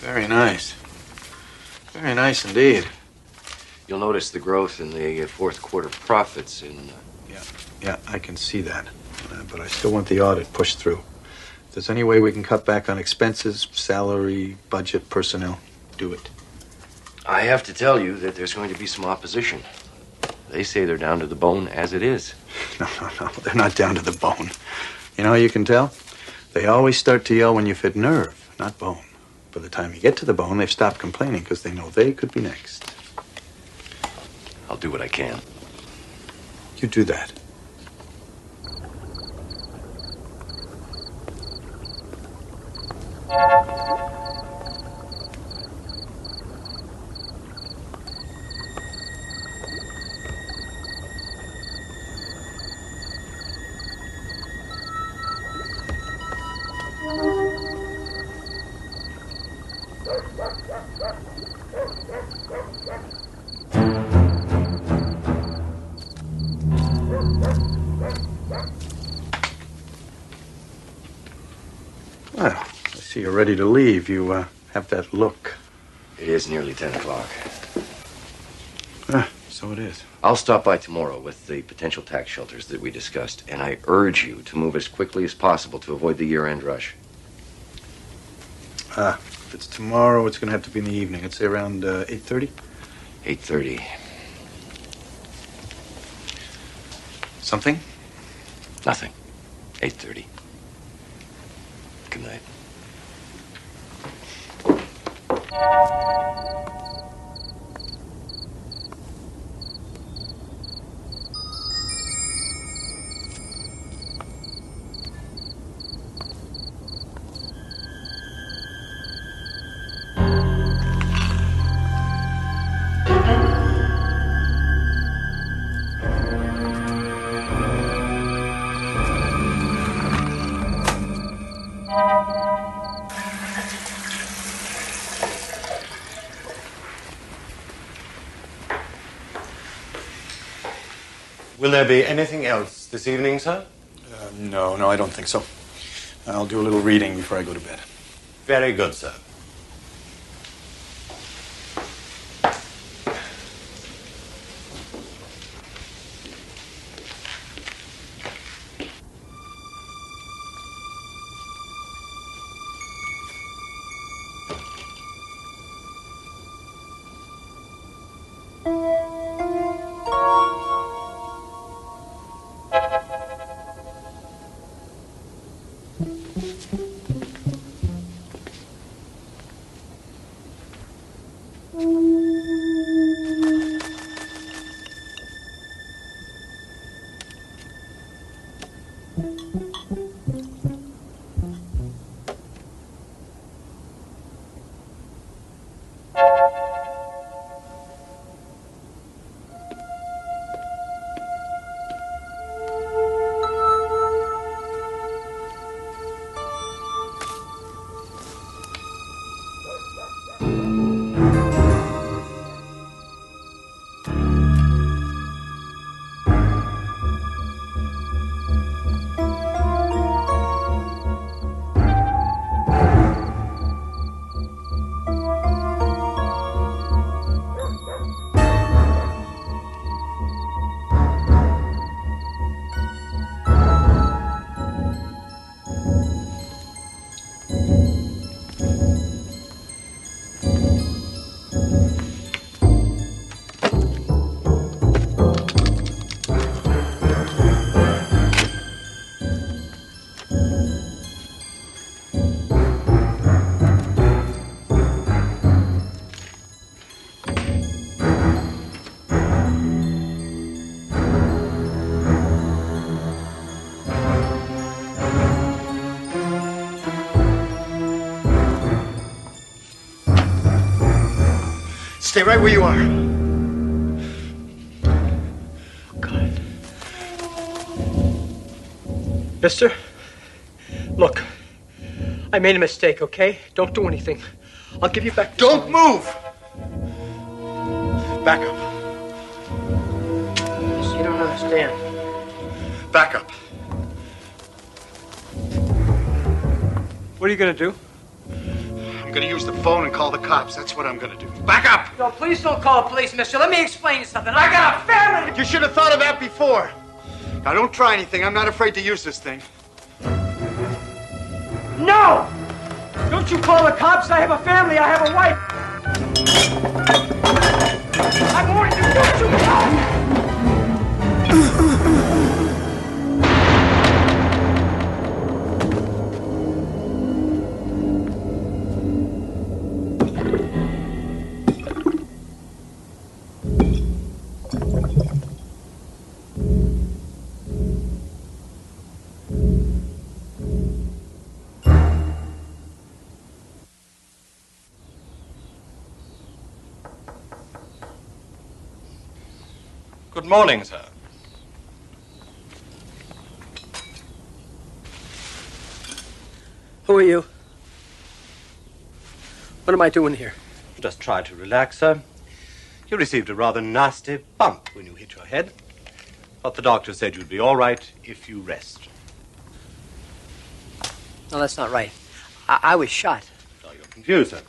Very nice. Very nice indeed. You'll notice the growth in the fourth quarter profits in... Yeah, I can see that. But I still want the audit pushed through. If there's any way we can cut back on expenses, salary, budget, personnel, do it. I have to tell you that there's going to be some opposition. They say they're down to the bone as it is. No, they're not down to the bone. You know how you can tell? They always start to yell when you've hit nerve, not bone. By the time you get to the bone, they've stopped complaining because they know they could be next. I'll do what I can. You do that. Well, I see you're ready to leave. You have that look. It is nearly 10 o'clock. So it is. I'll stop by tomorrow with the potential tax shelters that we discussed, and I urge you to move as quickly as possible to avoid the year-end rush. If it's tomorrow, it's going to have to be in the evening. I'd say around 8:30. 8:30. Something? Nothing. 8:30. Good night. Will there be anything else this evening, sir? No, I don't think so. I'll do a little reading before I go to bed. Very good, sir. Stay right where you are. God. Mister, look, I made a mistake, okay? Don't do anything. I'll give you back. Don't move! Back up. You don't understand. Back up. What are you gonna do? I'm gonna use the phone and call the cops. That's what I'm gonna do. Back up! No, please don't call the police, mister. Let me explain you something. I got a family! You should have thought of that before. Now, don't try anything. I'm not afraid to use this thing. No! Don't you call the cops. I have a family. I have a wife. I'm warning you. Don't you go! Good morning, sir. Who are you? What am I doing here? Just try to relax, sir. You received a rather nasty bump when you hit your head. But the doctor said you'd be all right if you rest. No, that's not right. I was shot. Oh, you're confused, sir.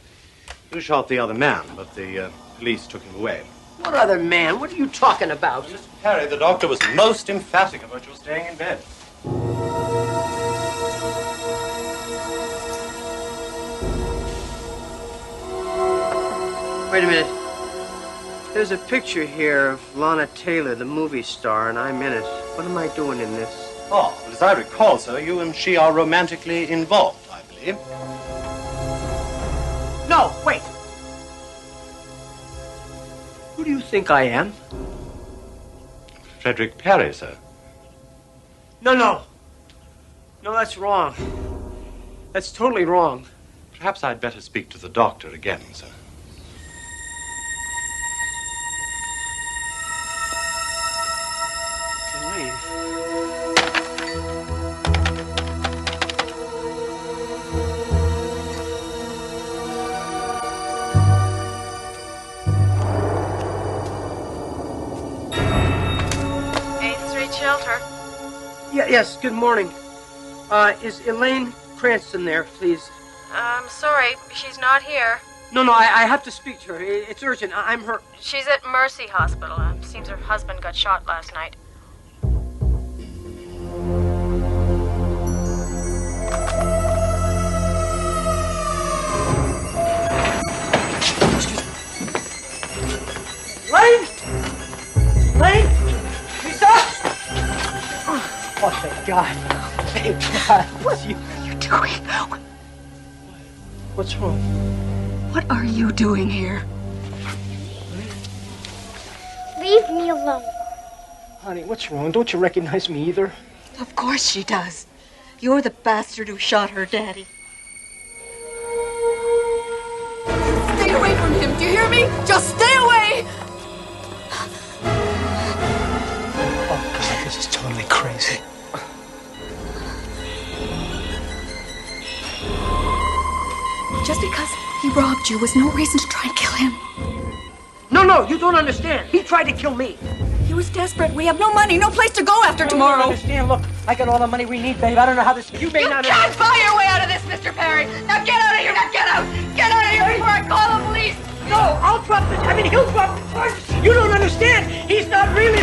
You shot the other man, but the police took him away. What other man? What are you talking about? Mr. Perry, the doctor was most emphatic about your staying in bed. Wait a minute. There's a picture here of Lana Taylor, the movie star, and I'm in it. What am I doing in this? Oh, but as I recall, sir, you and she are romantically involved, I believe. No, wait. Who do you think I am? Frederick Perry, sir. No. No, that's wrong. That's totally wrong. Perhaps I'd better speak to the doctor again, sir. Shelter. Yes, good morning. Is Elaine Cranston there, please? I'm sorry, she's not here. No, I have to speak to her. It's urgent. I'm her... She's at Mercy Hospital. Seems her husband got shot last night. Elaine? Elaine? Lisa? Oh, thank God. Thank God. What are you doing? What's wrong? What are you doing here? Leave me alone. Honey, what's wrong? Don't you recognize me either? Of course she does. You're the bastard who shot her daddy. Stay away from him, do you hear me? Just stay away! Oh, God, this is totally crazy. Just because he robbed you was no reason to try and kill him. No, you don't understand. He tried to kill me. He was desperate. We have no money, no place to go after tomorrow. You don't understand. Look, I got all the money we need, babe. I don't know how this... You may not... You can't buy your way out of this, Mr. Perry. Now get out of here. Now get out. Get out of here before I call the police. No, I'll drop the... I mean, he'll drop the charges. You don't understand. He's not really...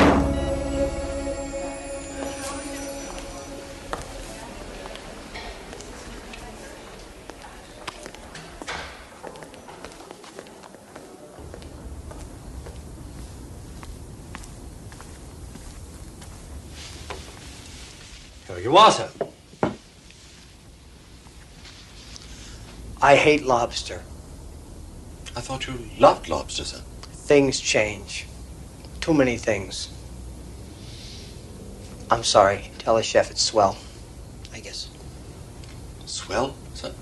Here you are, sir. I hate lobster. I thought you loved lobster, sir. Things change. Too many things. I'm sorry. Tell the chef it's swell, I guess. Swell, sir?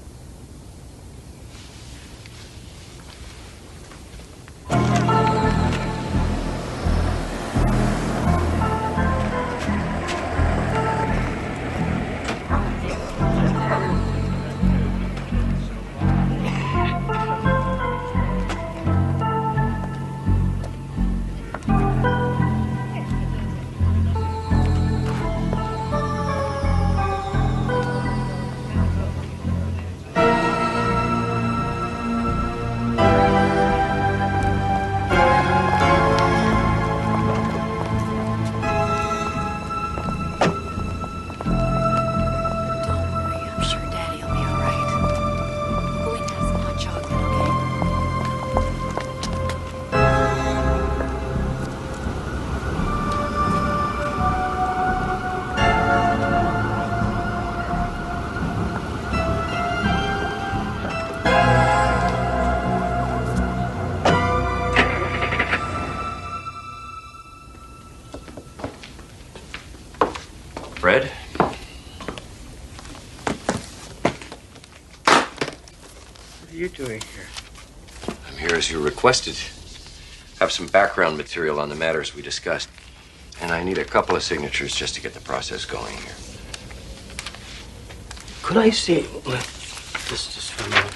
Fred? What are you doing here? I'm here as you requested. Have some background material on the matters we discussed. And I need a couple of signatures just to get the process going here. Could I see this just for a moment?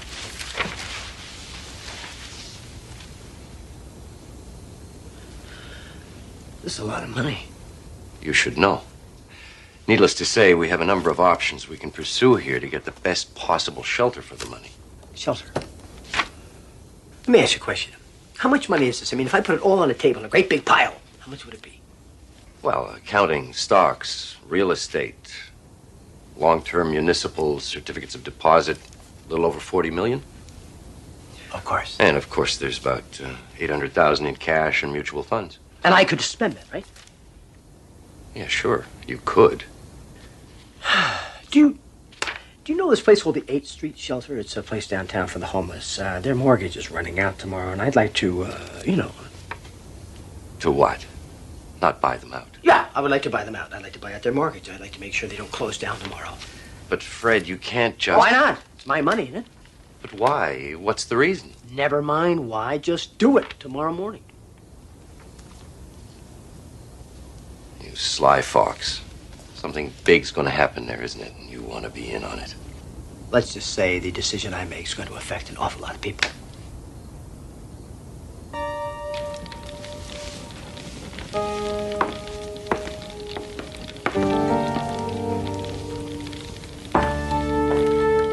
This is a lot of money. You should know. Needless to say, we have a number of options we can pursue here to get the best possible shelter for the money. Shelter. Let me ask you a question. How much money is this? I mean, if I put it all on the table in a great big pile, how much would it be? Well, counting stocks, real estate, long-term municipal certificates of deposit, a little over 40 million. Of course. And, of course, there's about 800,000 in cash and mutual funds. And I could spend that, right? Yeah, sure. You could. Do you know this place called the 8th Street Shelter? It's a place downtown for the homeless. Their mortgage is running out tomorrow, and I'd like to, To what? Not buy them out. Yeah, I would like to buy them out. I'd like to buy out their mortgage. I'd like to make sure they don't close down tomorrow. But, Fred, you can't just... Why not? It's my money, isn't it? But why? What's the reason? Never mind why. Just do it tomorrow morning. You sly fox. Something big's going to happen there, isn't it? And you want to be in on it. Let's just say the decision I make is going to affect an awful lot of people.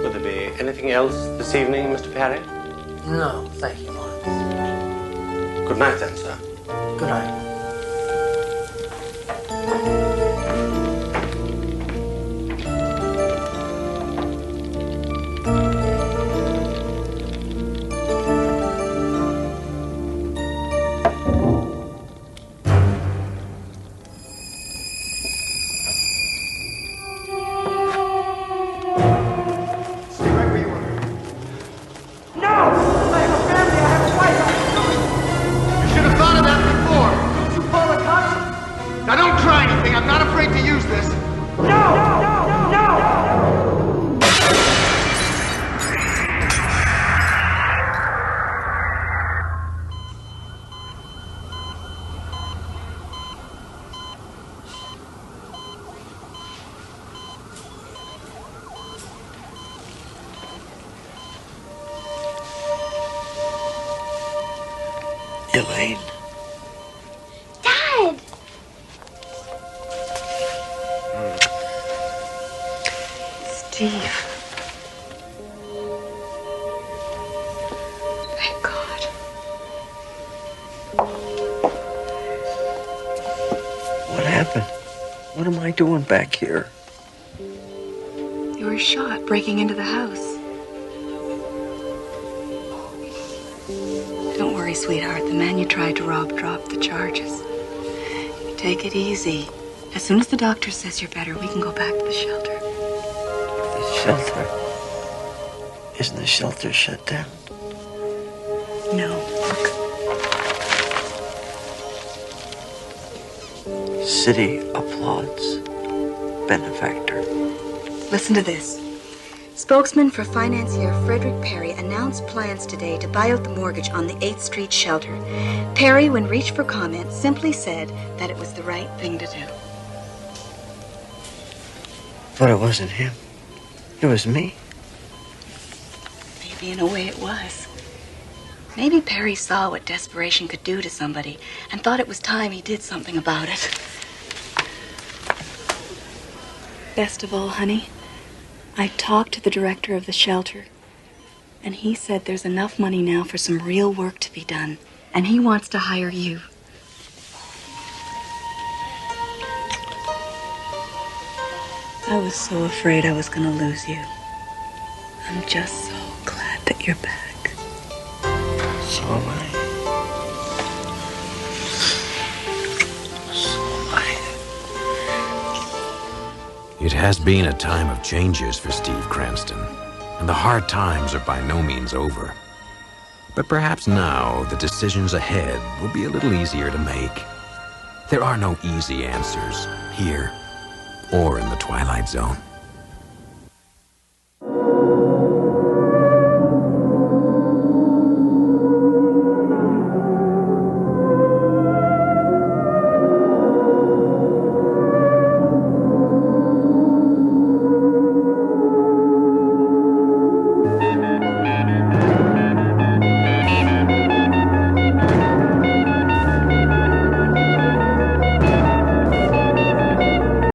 Would there be anything else this evening, Mr. Perry? No, thank you, Lawrence. Good night, then, sir. Good night. Elaine. Dad! Steve. Thank God. What happened? What am I doing back here? You were shot breaking into the house. Don't worry, sweetheart. The man you tried to rob dropped the charges. Take it easy. As soon as the doctor says you're better, we can go back to the shelter. The shelter? Isn't the shelter shut down? No. City applauds. Benefactor. Listen to this. Spokesman for financier Frederick Perry announced plans today to buy out the mortgage on the 8th Street shelter. Perry, when reached for comment, simply said that it was the right thing to do. But it wasn't him. It was me. Maybe in a way it was. Maybe Perry saw what desperation could do to somebody and thought it was time he did something about it. Best of all, honey, I talked to the director of the shelter, and he said there's enough money now for some real work to be done, and he wants to hire you. I was so afraid I was going to lose you. I'm just so glad that you're back. So am I. So am I. It has been a time of changes for Steve Cranston, and the hard times are by no means over. But perhaps now the decisions ahead will be a little easier to make. There are no easy answers here or in the Twilight Zone.